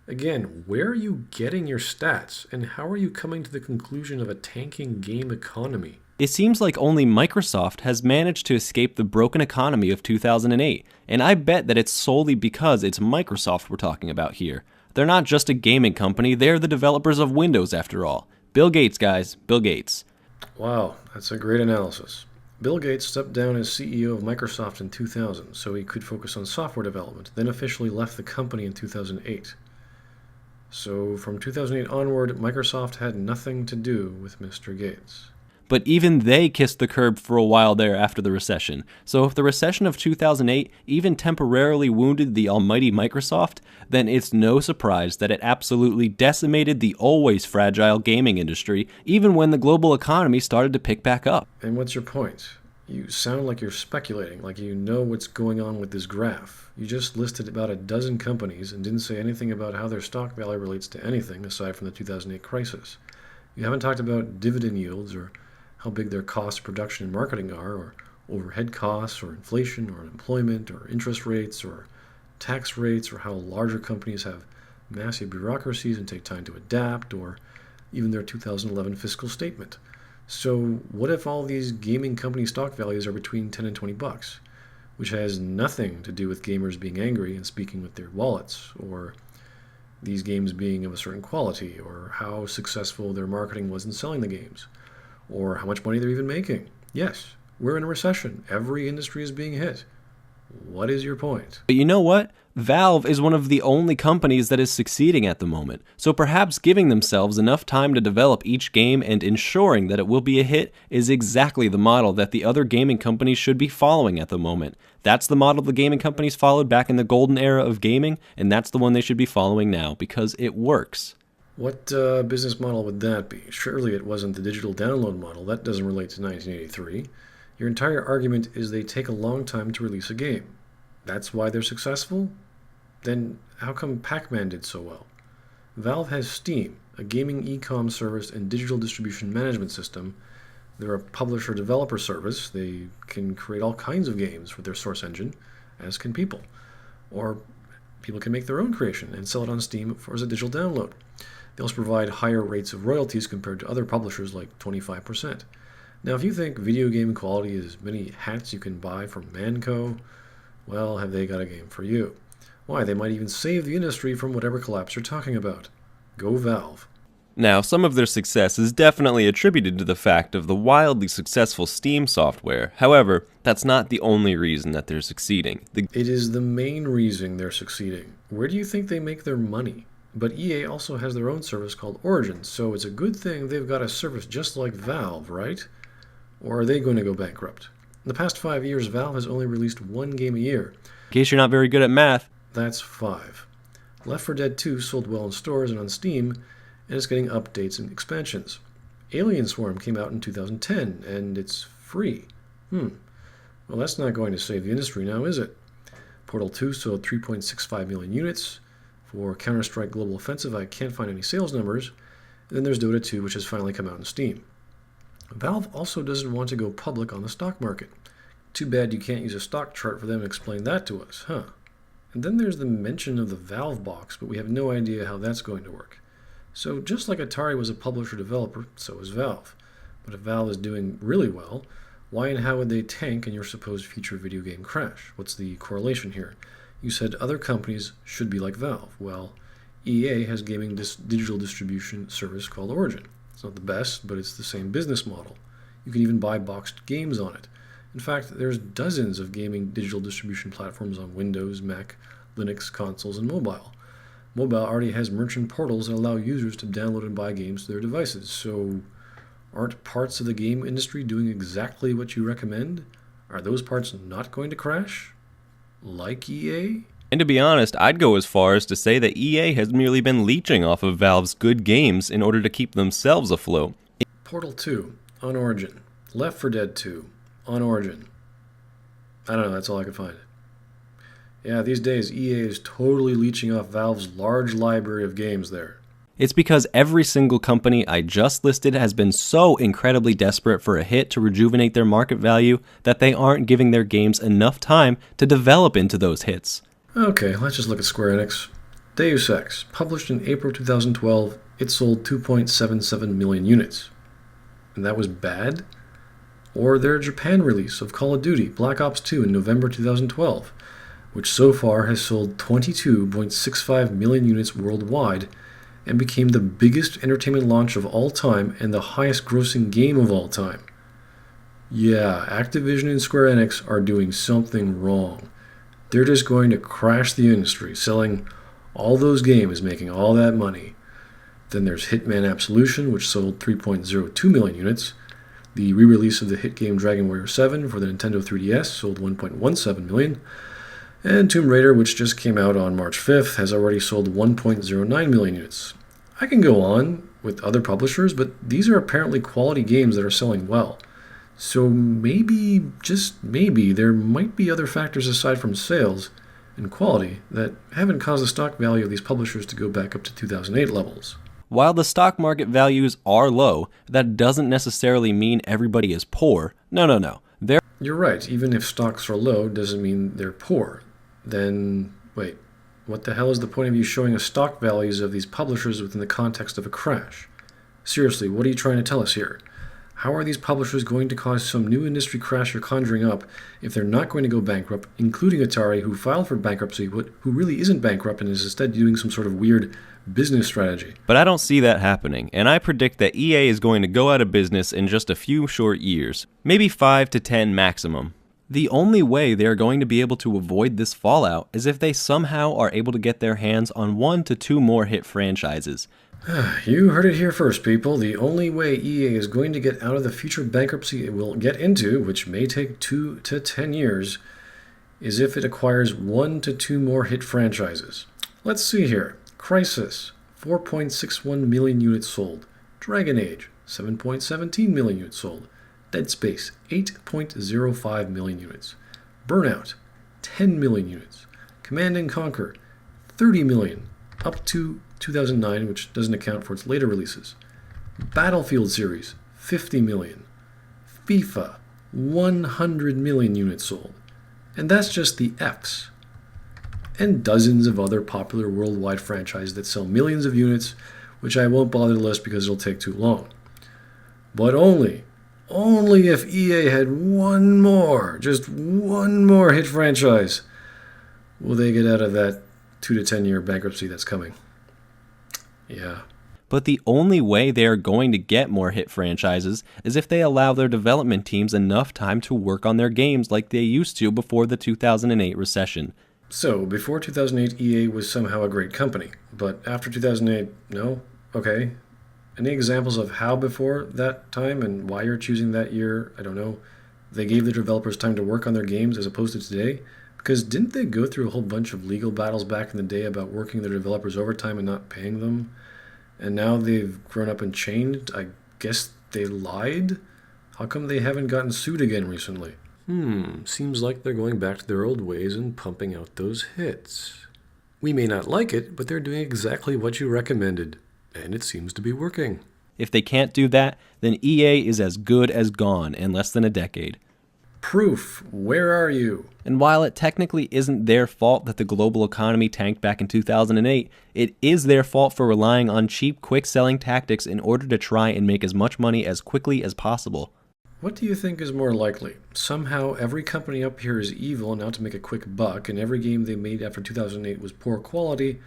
Again, where are you getting your stats, and how are you coming to the conclusion of a tanking game economy? It seems like only Microsoft has managed to escape the broken economy of 2008, and I bet that it's solely because it's Microsoft we're talking about here. They're not just a gaming company, they're the developers of Windows after all. Bill Gates, guys, Bill Gates. Wow, that's a great analysis. Bill Gates stepped down as CEO of Microsoft in 2000 so he could focus on software development, then officially left the company in 2008. So from 2008 onward, Microsoft had nothing to do with Mr. Gates. But even they kissed the curb for a while there after the recession. So if the recession of 2008 even temporarily wounded the almighty Microsoft, then it's no surprise that it absolutely decimated the always fragile gaming industry, even when the global economy started to pick back up. And what's your point? You sound like you're speculating, like you know what's going on with this graph. You just listed about a dozen companies and didn't say anything about how their stock value relates to anything aside from the 2008 crisis. You haven't talked about dividend yields or how big their cost of production and marketing are, or overhead costs, or inflation, or unemployment, or interest rates, or tax rates, or how larger companies have massive bureaucracies and take time to adapt, or even their 2011 fiscal statement. So what if all these gaming company stock values are between 10 and 20 bucks, which has nothing to do with gamers being angry and speaking with their wallets, or these games being of a certain quality, or how successful their marketing was in selling the games, or how much money they're even making? Yes, we're in a recession. Every industry is being hit. What is your point? But you know what? Valve is one of the only companies that is succeeding at the moment, so perhaps giving themselves enough time to develop each game and ensuring that it will be a hit is exactly the model that the other gaming companies should be following at the moment. That's the model the gaming companies followed back in the golden era of gaming, and that's the one they should be following now, because it works. What business model would that be? Surely it wasn't the digital download model. That doesn't relate to 1983. Your entire argument is they take a long time to release a game. That's why they're successful? Then how come Pac-Man did so well? Valve has Steam, a gaming e-com service and digital distribution management system. They're a publisher-developer service. They can create all kinds of games with their source engine, as can people. Or people can make their own creation and sell it on Steam as a digital download. They also provide higher rates of royalties compared to other publishers, like 25%. Now, if you think video game quality is as many hats you can buy from Manco, well, have they got a game for you. Why, they might even save the industry from whatever collapse you're talking about. Go Valve. Now, some of their success is definitely attributed to the fact of the wildly successful Steam software. However, that's not the only reason that they're succeeding. It is the main reason they're succeeding. Where do you think they make their money? But EA also has their own service called Origin, so it's a good thing they've got a service just like Valve, right? Or are they going to go bankrupt? In the past 5 years, Valve has only released one game a year. In case you're not very good at math, That's 5. Left 4 Dead 2 sold well in stores and on Steam, and it's getting updates and expansions. Alien Swarm came out in 2010, and it's free. Well, that's not going to save the industry now, is it? Portal 2 sold 3.65 million units. For Counter-Strike Global Offensive, I can't find any sales numbers. And then there's Dota 2, which has finally come out on Steam. Valve also doesn't want to go public on the stock market. Too bad you can't use a stock chart for them to explain that to us, huh? And then there's the mention of the Valve box, but we have no idea how that's going to work. So just like Atari was a publisher-developer, so is Valve. But if Valve is doing really well, why and how would they tank in your supposed future video game crash? What's the correlation here? You said other companies should be like Valve. Well, EA has gaming digital distribution service called Origin. It's not the best, but it's the same business model. You can even buy boxed games on it. In fact, there's dozens of gaming digital distribution platforms on Windows, Mac, Linux, consoles, and mobile. Mobile already has merchant portals that allow users to download and buy games to their devices. So, aren't parts of the game industry doing exactly what you recommend? Are those parts not going to crash? Like EA? and to be honest, I'd go as far as to say that EA has merely been leeching off of Valve's good games in order to keep themselves afloat. Portal 2 on Origin. Left 4 Dead 2 on Origin. I don't know, that's all I could find. Yeah, these days EA is totally leeching off Valve's large library of games there. It's because every single company I just listed has been so incredibly desperate for a hit to rejuvenate their market value that they aren't giving their games enough time to develop into those hits. Okay, let's just look at Square Enix. Deus Ex, published in April 2012, it sold 2.77 million units. And that was bad? Or their Japan release of Call of Duty Black Ops 2 in November 2012, which so far has sold 22.65 million units worldwide and became the biggest entertainment launch of all time and the highest grossing game of all time. Yeah, Activision and Square Enix are doing something wrong. They're just going to crash the industry, selling all those games, making all that money. Then there's Hitman Absolution, which sold 3.02 million units. The re-release of the hit game Dragon Warrior 7 for the Nintendo 3DS sold 1.17 million. And Tomb Raider, which just came out on March 5th, has already sold 1.09 million units. I can go on with other publishers, but these are apparently quality games that are selling well. So maybe, just maybe, there might be other factors aside from sales and quality that haven't caused the stock value of these publishers to go back up to 2008 levels. While the stock market values are low, that doesn't necessarily mean everybody is poor. No. You're right, even if stocks are low doesn't mean they're poor. Then, wait, what the hell is the point of you showing us stock values of these publishers within the context of a crash? Seriously, what are you trying to tell us here? How are these publishers going to cause some new industry crash you're conjuring up if they're not going to go bankrupt, including Atari, who filed for bankruptcy, who really isn't bankrupt and is instead doing some sort of weird business strategy? But I don't see that happening, and I predict that EA is going to go out of business in just a few short years, maybe 5 to 10 maximum. The only way they are going to be able to avoid this fallout is if they somehow are able to get their hands on 1 to 2 more hit franchises. You heard it here first, people. The only way EA is going to get out of the future bankruptcy it will get into, which may take 2 to 10 years, is if it acquires 1 to 2 more hit franchises. Let's see here. Crysis, 4.61 million units sold. Dragon Age, 7.17 million units sold. Dead Space, 8.05 million units. Burnout, 10 million units. Command & Conquer, 30 million, up to 2009, which doesn't account for its later releases. Battlefield series, 50 million. FIFA, 100 million units sold. And that's just the Fs. And dozens of other popular worldwide franchises that sell millions of units, which I won't bother to list because it'll take too long. But only if EA had one more, just one more hit franchise, will they get out of that 2 to 10 year bankruptcy that's coming. Yeah. But the only way they are going to get more hit franchises is if they allow their development teams enough time to work on their games like they used to before the 2008 recession. So, before 2008, EA was somehow a great company. But after 2008, no? Okay. Any examples of how before that time and why you're choosing that year? I don't know. They gave the developers time to work on their games as opposed to today? Because didn't they go through a whole bunch of legal battles back in the day about working their developers overtime and not paying them? And now they've grown up and changed? I guess they lied? How come they haven't gotten sued again recently? Seems like they're going back to their old ways and pumping out those hits. We may not like it, but they're doing exactly what you recommended. And it seems to be working. If they can't do that, then EA is as good as gone in less than a decade. Proof, where are you? And while it technically isn't their fault that the global economy tanked back in 2008, it is their fault for relying on cheap, quick-selling tactics in order to try and make as much money as quickly as possible. What do you think is more likely? Somehow every company up here is evil and out to make a quick buck, and every game they made after 2008 was poor quality,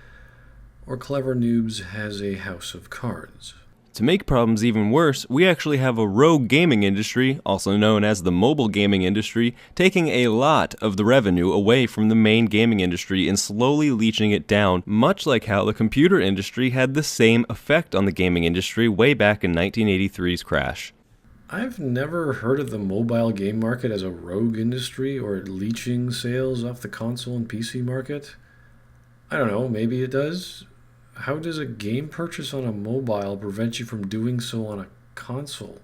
or CleverNoobs has a house of cards? To make problems even worse, we actually have a rogue gaming industry, also known as the mobile gaming industry, taking a lot of the revenue away from the main gaming industry and slowly leeching it down, much like how the computer industry had the same effect on the gaming industry way back in 1983's crash. I've never heard of the mobile game market as a rogue industry or leeching sales off the console and PC market. I don't know, maybe it does. How does a game purchase on a mobile prevent you from doing so on a console?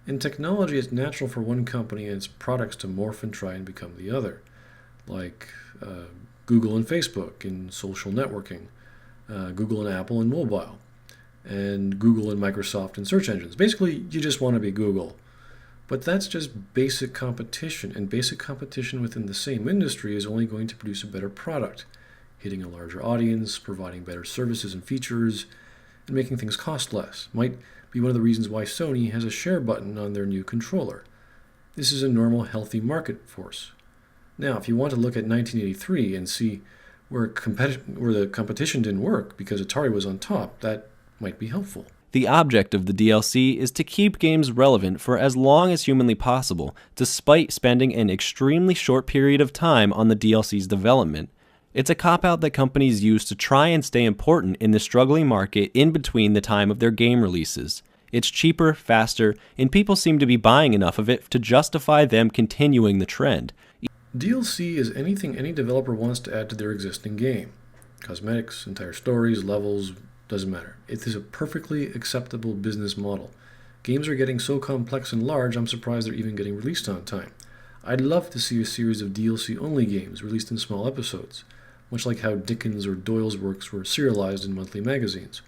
In technology, it's natural for one company and its products to morph and try and become the other, like Google and Facebook in social networking, Google and Apple in mobile, and Google and Microsoft in search engines. Basically, you just want to be Google. But that's just basic competition, and basic competition within the same industry is only going to produce a better product, hitting a larger audience, providing better services and features, and making things cost less. Might be one of the reasons why Sony has a share button on their new controller. This is a normal, healthy market force. Now, if you want to look at 1983 and see where the competition didn't work because Atari was on top, that might be helpful. The object of the DLC is to keep games relevant for as long as humanly possible, despite spending an extremely short period of time on the DLC's development. It's a cop-out that companies use to try and stay important in the struggling market in between the time of their game releases. It's cheaper, faster, and people seem to be buying enough of it to justify them continuing the trend. DLC is anything any developer wants to add to their existing game. Cosmetics, entire stories, levels, doesn't matter. It is a perfectly acceptable business model. Games are getting so complex and large, I'm surprised they're even getting released on time. I'd love to see a series of DLC-only games released in small episodes, much like how Dickens or Doyle's works were serialized in monthly magazines.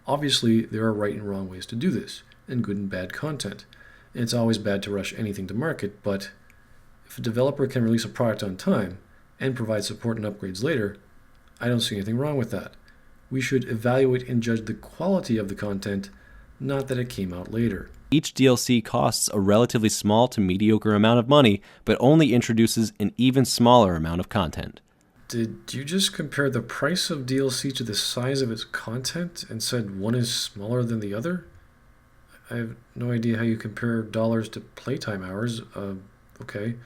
Obviously, there are right and wrong ways to do this, and good and bad content. And it's always bad to rush anything to market, but if a developer can release a product on time and provide support and upgrades later, I don't see anything wrong with that. We should evaluate and judge the quality of the content, not that it came out later. Each DLC costs a relatively small to mediocre amount of money, but only introduces an even smaller amount of content. Did you just compare the price of DLC to the size of its content and said one is smaller than the other? I have no idea how you compare dollars to playtime hours. Okay.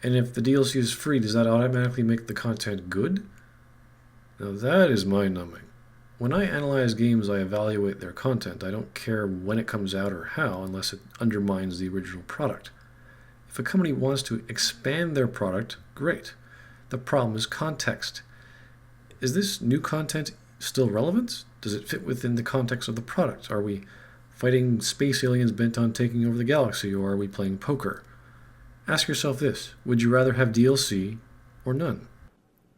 And if the DLC is free, does that automatically make the content good? Now that is mind-numbing. When I analyze games, I evaluate their content. I don't care when it comes out or how, unless it undermines the original product. If a company wants to expand their product, great. The problem is context. Is this new content still relevant? Does it fit within the context of the product? Are we fighting space aliens bent on taking over the galaxy, or are we playing poker? Ask yourself this: would you rather have DLC or none?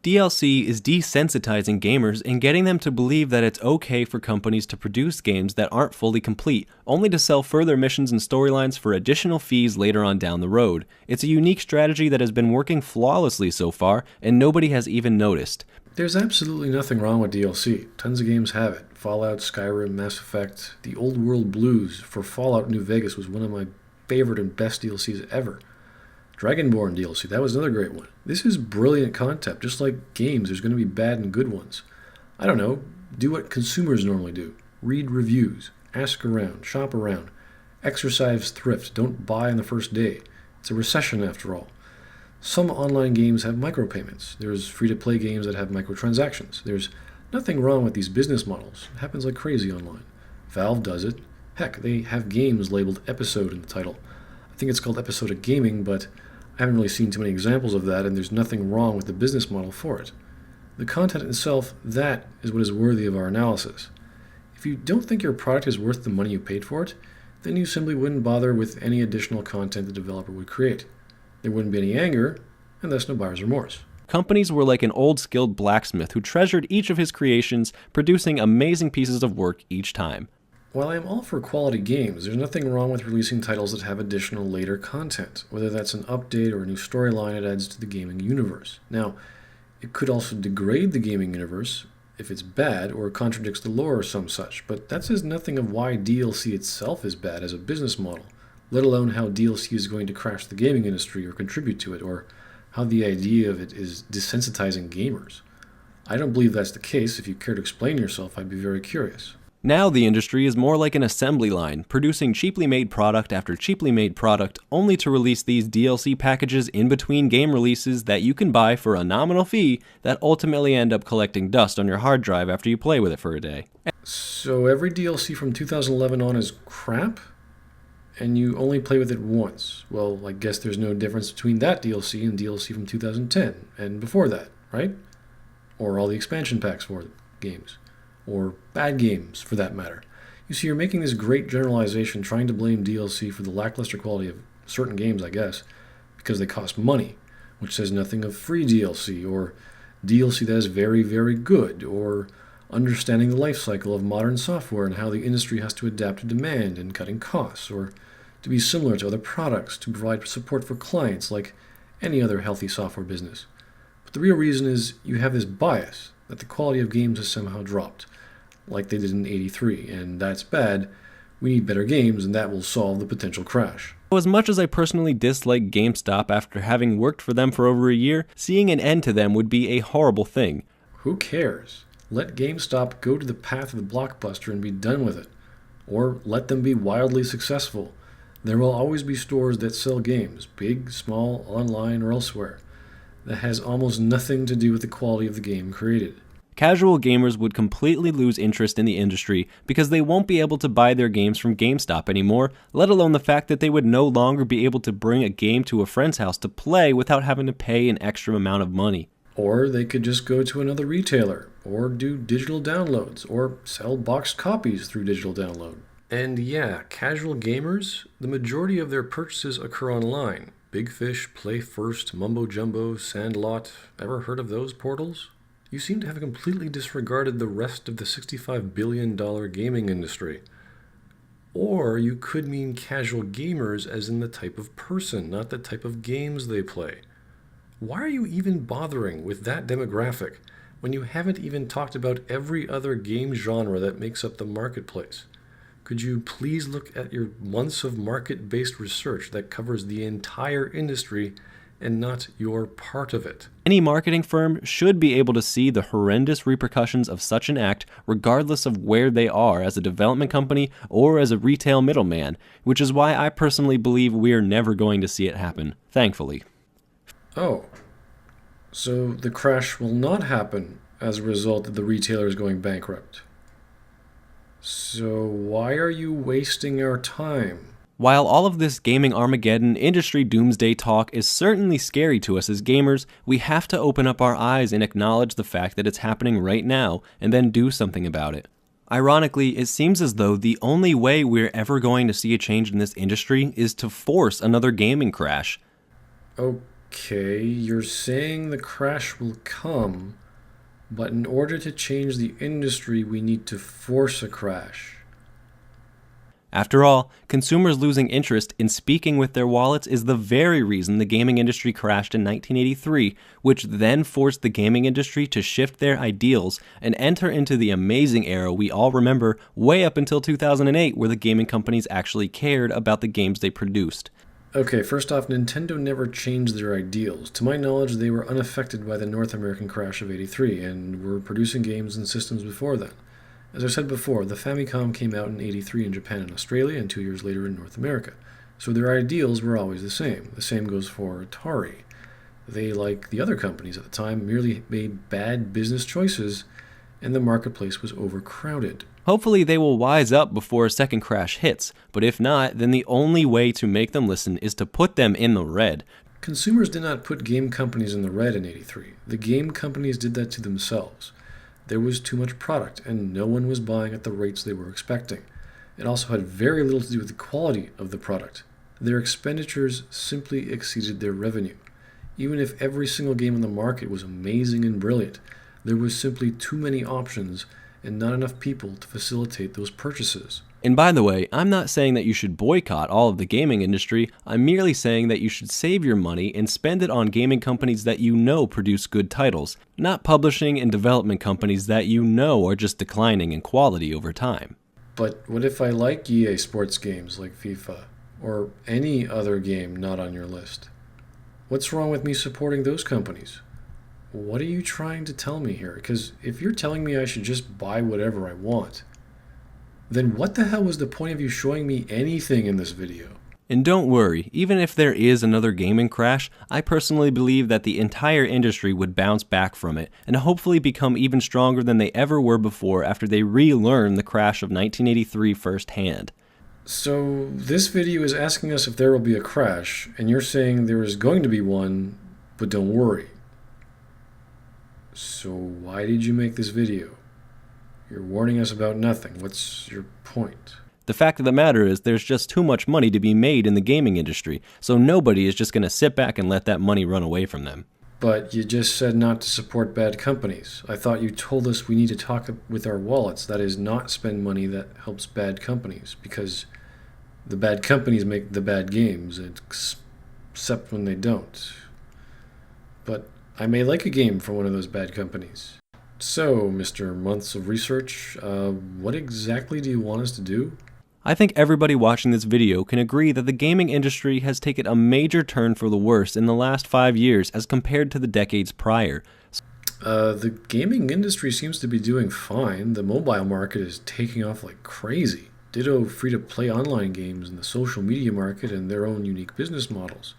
DLC is desensitizing gamers and getting them to believe that it's okay for companies to produce games that aren't fully complete, only to sell further missions and storylines for additional fees later on down the road. It's a unique strategy that has been working flawlessly so far, and nobody has even noticed. There's absolutely nothing wrong with DLC. Tons of games have it. Fallout, Skyrim, Mass Effect, the Old World Blues for Fallout New Vegas was one of my favorite and best DLCs ever. Dragonborn DLC, that was another great one. This is brilliant concept. Just like games, there's going to be bad and good ones. I don't know, do what consumers normally do. Read reviews, ask around, shop around, exercise thrift, don't buy on the first day. It's a recession after all. Some online games have micropayments. There's free-to-play games that have microtransactions. There's nothing wrong with these business models. It happens like crazy online. Valve does it. Heck, they have games labeled episode in the title. I think it's called episodic gaming, but I haven't really seen too many examples of that, and there's nothing wrong with the business model for it. The content itself, that is what is worthy of our analysis. If you don't think your product is worth the money you paid for it, then you simply wouldn't bother with any additional content the developer would create. There wouldn't be any anger, and thus no buyer's remorse. Companies were like an old skilled blacksmith who treasured each of his creations, producing amazing pieces of work each time. While I am all for quality games, there's nothing wrong with releasing titles that have additional later content, whether that's an update or a new storyline it adds to the gaming universe. Now, it could also degrade the gaming universe if it's bad or contradicts the lore or some such, but that says nothing of why DLC itself is bad as a business model, let alone how DLC is going to crash the gaming industry or contribute to it, or how the idea of it is desensitizing gamers. I don't believe that's the case. If you care to explain yourself, I'd be very curious. Now the industry is more like an assembly line, producing cheaply made product after cheaply made product, only to release these DLC packages in between game releases that you can buy for a nominal fee that ultimately end up collecting dust on your hard drive after you play with it for a day. So every DLC from 2011 on is crap? And you only play with it once? Well, I guess there's no difference between that DLC and DLC from 2010 and before that, right? Or all the expansion packs for games. Or bad games, for that matter. You see, you're making this great generalization trying to blame DLC for the lackluster quality of certain games, I guess, because they cost money, which says nothing of free DLC, or DLC that is very, very good, or understanding the life cycle of modern software and how the industry has to adapt to demand and cutting costs, or to be similar to other products, to provide support for clients like any other healthy software business. But the real reason is you have this bias that the quality of games has somehow dropped, like they did in '83, and that's bad. We need better games, and that will solve the potential crash. As much as I personally dislike GameStop after having worked for them for over a year, seeing an end to them would be a horrible thing. Who cares? Let GameStop go to the path of the blockbuster and be done with it. Or let them be wildly successful. There will always be stores that sell games, big, small, online, or elsewhere. That has almost nothing to do with the quality of the game created. Casual gamers would completely lose interest in the industry because they won't be able to buy their games from GameStop anymore, let alone the fact that they would no longer be able to bring a game to a friend's house to play without having to pay an extra amount of money. Or they could just go to another retailer, or do digital downloads, or sell boxed copies through digital download. And yeah, casual gamers, the majority of their purchases occur online. Big Fish, Play First, Mumbo Jumbo, Sandlot, ever heard of those portals? You seem to have completely disregarded the rest of the $65 billion gaming industry. Or you could mean casual gamers as in the type of person, not the type of games they play. Why are you even bothering with that demographic when you haven't even talked about every other game genre that makes up the marketplace? Could you please look at your months of market-based research that covers the entire industry and not your part of it? Any marketing firm should be able to see the horrendous repercussions of such an act regardless of where they are as a development company or as a retail middleman, which is why I personally believe we are never going to see it happen, thankfully. Oh, so the crash will not happen as a result of the retailers going bankrupt. So why are you wasting our time? While all of this gaming Armageddon industry doomsday talk is certainly scary to us as gamers, we have to open up our eyes and acknowledge the fact that it's happening right now and then do something about it. Ironically, it seems as though the only way we're ever going to see a change in this industry is to force another gaming crash. Okay, you're saying the crash will come, but in order to change the industry, we need to force a crash. After all, consumers losing interest in speaking with their wallets is the very reason the gaming industry crashed in 1983, which then forced the gaming industry to shift their ideals and enter into the amazing era we all remember way up until 2008, where the gaming companies actually cared about the games they produced. Okay, first off, Nintendo never changed their ideals. To my knowledge, they were unaffected by the North American crash of '83 and were producing games and systems before then. As I said before, the Famicom came out in '83 in Japan and Australia and 2 years later in North America. So their ideals were always the same. The same goes for Atari. They, like the other companies at the time, merely made bad business choices and the marketplace was overcrowded. Hopefully they will wise up before a second crash hits, but if not, then the only way to make them listen is to put them in the red. Consumers did not put game companies in the red in '83. The game companies did that to themselves. There was too much product, and no one was buying at the rates they were expecting. It also had very little to do with the quality of the product. Their expenditures simply exceeded their revenue. Even if every single game on the market was amazing and brilliant, there was simply too many options and not enough people to facilitate those purchases. And by the way, I'm not saying that you should boycott all of the gaming industry, I'm merely saying that you should save your money and spend it on gaming companies that you know produce good titles, not publishing and development companies that you know are just declining in quality over time. But what if I like EA sports games like FIFA, or any other game not on your list? What's wrong with me supporting those companies? What are you trying to tell me here? Because if you're telling me I should just buy whatever I want, then what the hell was the point of you showing me anything in this video? And don't worry, even if there is another gaming crash, I personally believe that the entire industry would bounce back from it and hopefully become even stronger than they ever were before after they relearn the crash of 1983 firsthand. So this video is asking us if there will be a crash, and you're saying there is going to be one, but don't worry. So why did you make this video? You're warning us about nothing. What's your point? The fact of the matter is there's just too much money to be made in the gaming industry, so nobody is just going to sit back and let that money run away from them. But you just said not to support bad companies. I thought you told us we need to talk with our wallets, that is, not spend money that helps bad companies, because the bad companies make the bad games, except when they don't. But I may like a game from one of those bad companies. So, Mr. Months of Research, what exactly do you want us to do? I think everybody watching this video can agree that the gaming industry has taken a major turn for the worse in the last 5 years as compared to the decades prior. The gaming industry seems to be doing fine. The mobile market is taking off like crazy. Ditto free-to-play online games and the social media market and their own unique business models.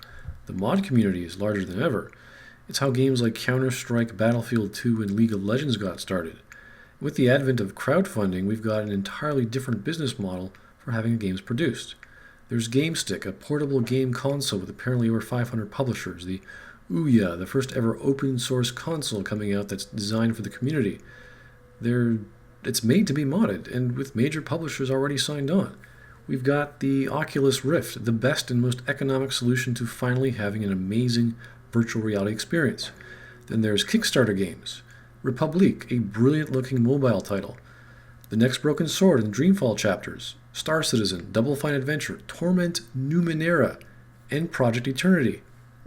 The mod community is larger than ever. It's how games like Counter-Strike, Battlefield 2, and League of Legends got started. With the advent of crowdfunding, we've got an entirely different business model for having games produced. There's GameStick, a portable game console with apparently over 500 publishers. The Ouya, the first ever open source console coming out that's designed for the community. It's made to be modded, and with major publishers already signed on. We've got the Oculus Rift, the best and most economic solution to finally having an amazing virtual reality experience. Then there's Kickstarter games, Republique, a brilliant-looking mobile title, The Next Broken Sword and Dreamfall chapters, Star Citizen, Double Fine Adventure, Torment Numenera, and Project Eternity.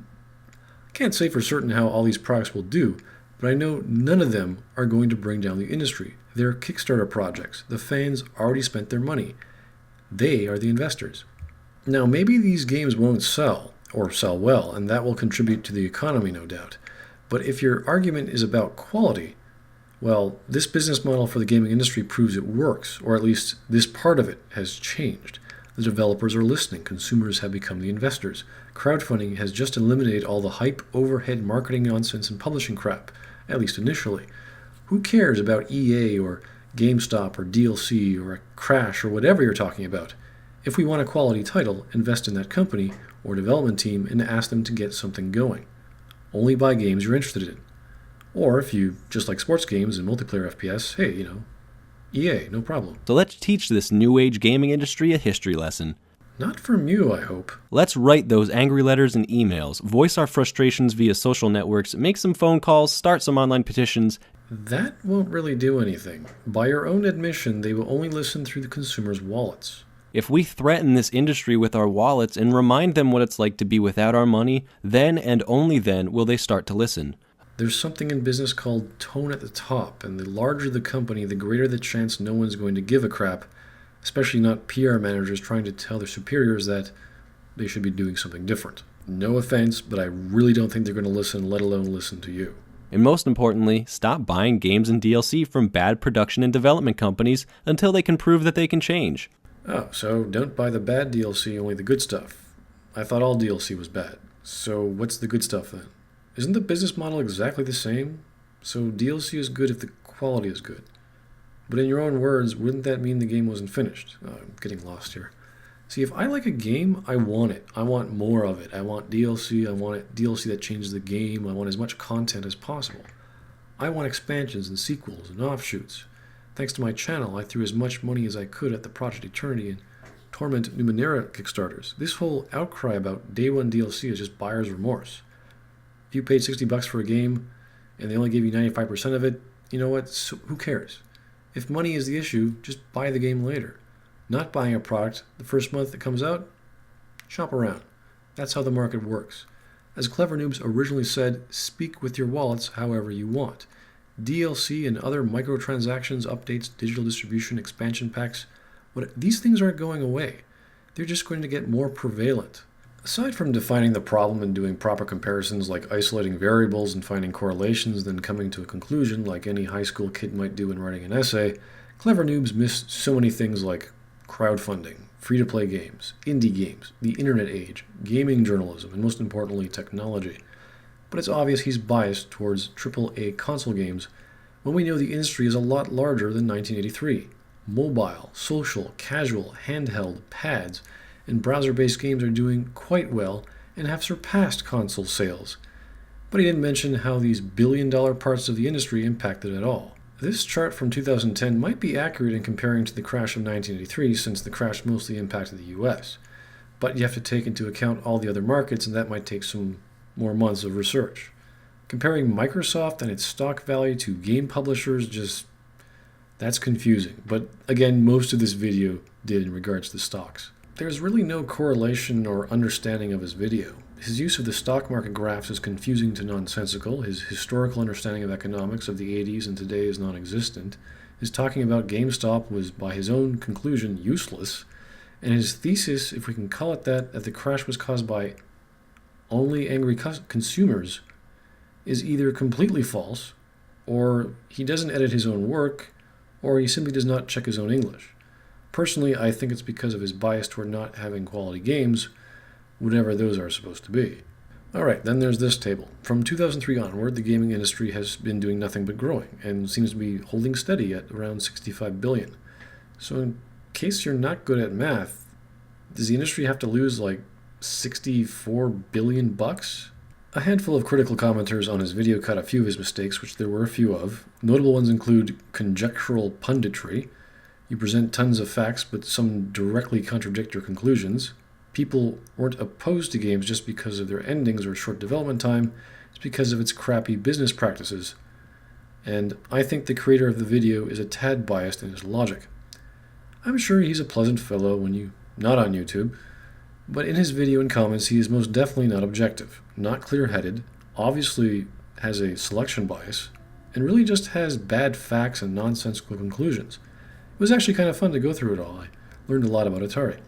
I can't say for certain how all these products will do, but I know none of them are going to bring down the industry. They're Kickstarter projects. The fans already spent their money. They are the investors. Now, maybe these games won't sell, or sell well, and that will contribute to the economy, no doubt. But if your argument is about quality, well, this business model for the gaming industry proves it works, or at least this part of it has changed. The developers are listening. Consumers have become the investors. Crowdfunding has just eliminated all the hype, overhead marketing nonsense, and publishing crap, at least initially. Who cares about EA or GameStop or DLC or a Crash or whatever you're talking about? If we want a quality title, invest in that company or development team and ask them to get something going. Only buy games you're interested in. Or if you just like sports games and multiplayer FPS, hey, EA, no problem. So let's teach this new age gaming industry a history lesson. Not from you, I hope. Let's write those angry letters and emails, voice our frustrations via social networks, make some phone calls, start some online petitions. That won't really do anything. By your own admission, they will only listen through the consumers' wallets. If we threaten this industry with our wallets and remind them what it's like to be without our money, then and only then will they start to listen. There's something in business called tone at the top, and the larger the company, the greater the chance no one's going to give a crap, especially not PR managers trying to tell their superiors that they should be doing something different. No offense, but I really don't think they're going to listen, let alone listen to you. And most importantly, stop buying games and DLC from bad production and development companies until they can prove that they can change. Oh, so don't buy the bad DLC, only the good stuff. I thought all DLC was bad. So what's the good stuff then? Isn't the business model exactly the same? So DLC is good if the quality is good. But in your own words, wouldn't that mean the game wasn't finished? Oh, I'm getting lost here. See, if I like a game, I want it. I want more of it. I want DLC. I want DLC that changes the game. I want as much content as possible. I want expansions and sequels and offshoots. Thanks to my channel, I threw as much money as I could at the Project Eternity and Torment Numenera Kickstarters. This whole outcry about Day 1 DLC is just buyer's remorse. If you paid $60 for a game and they only gave you 95% of it, you know what? So who cares? If money is the issue, just buy the game later. Not buying a product the first month it comes out, shop around. That's how the market works. As CleverNoobs originally said, speak with your wallets however you want. DLC and other microtransactions, updates, digital distribution, expansion packs, these things aren't going away. They're just going to get more prevalent. Aside from defining the problem and doing proper comparisons like isolating variables and finding correlations, then coming to a conclusion like any high school kid might do in writing an essay, CleverNoobs miss so many things like crowdfunding, free-to-play games, indie games, the internet age, gaming journalism, and most importantly, technology. But it's obvious he's biased towards AAA console games when we know the industry is a lot larger than 1983. Mobile, social, casual, handheld, pads, and browser-based games are doing quite well and have surpassed console sales. But he didn't mention how these billion-dollar parts of the industry impacted it all. This chart from 2010 might be accurate in comparing to the crash of 1983 since the crash mostly impacted the US. But you have to take into account all the other markets and that might take some more months of research. Comparing Microsoft and its stock value to game publishers, that's confusing. But again, most of this video did in regards to stocks. There's really no correlation or understanding of his video. His use of the stock market graphs is confusing to nonsensical. His historical understanding of economics of the 80s and today is non-existent. His talking about GameStop was, by his own conclusion, useless. And his thesis, if we can call it that the crash was caused by only angry consumers, is either completely false, or he doesn't edit his own work, or he simply does not check his own English. Personally, I think it's because of his bias toward not having quality games, whatever those are supposed to be. Alright, then there's this table. From 2003 onward, the gaming industry has been doing nothing but growing, and seems to be holding steady at around $65 billion. So in case you're not good at math, does the industry have to lose like $64 billion bucks? A handful of critical commenters on his video caught a few of his mistakes, which there were a few of. Notable ones include conjectural punditry. You present tons of facts, but some directly contradict your conclusions. People weren't opposed to games just because of their endings or short development time. It's because of its crappy business practices. And I think the creator of the video is a tad biased in his logic. I'm sure he's a pleasant fellow when you're not on YouTube, but in his video and comments he is most definitely not objective, not clear-headed, obviously has a selection bias, and really just has bad facts and nonsensical conclusions. It was actually kind of fun to go through it all. I learned a lot about Atari.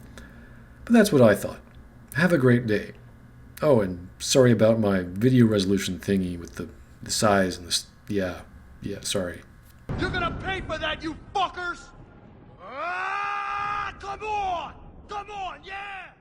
But that's what I thought. Have a great day. Oh, and sorry about my video resolution thingy with the size and the... Yeah, sorry. You're gonna pay for that, you fuckers! Ah, come on! Come on, yeah!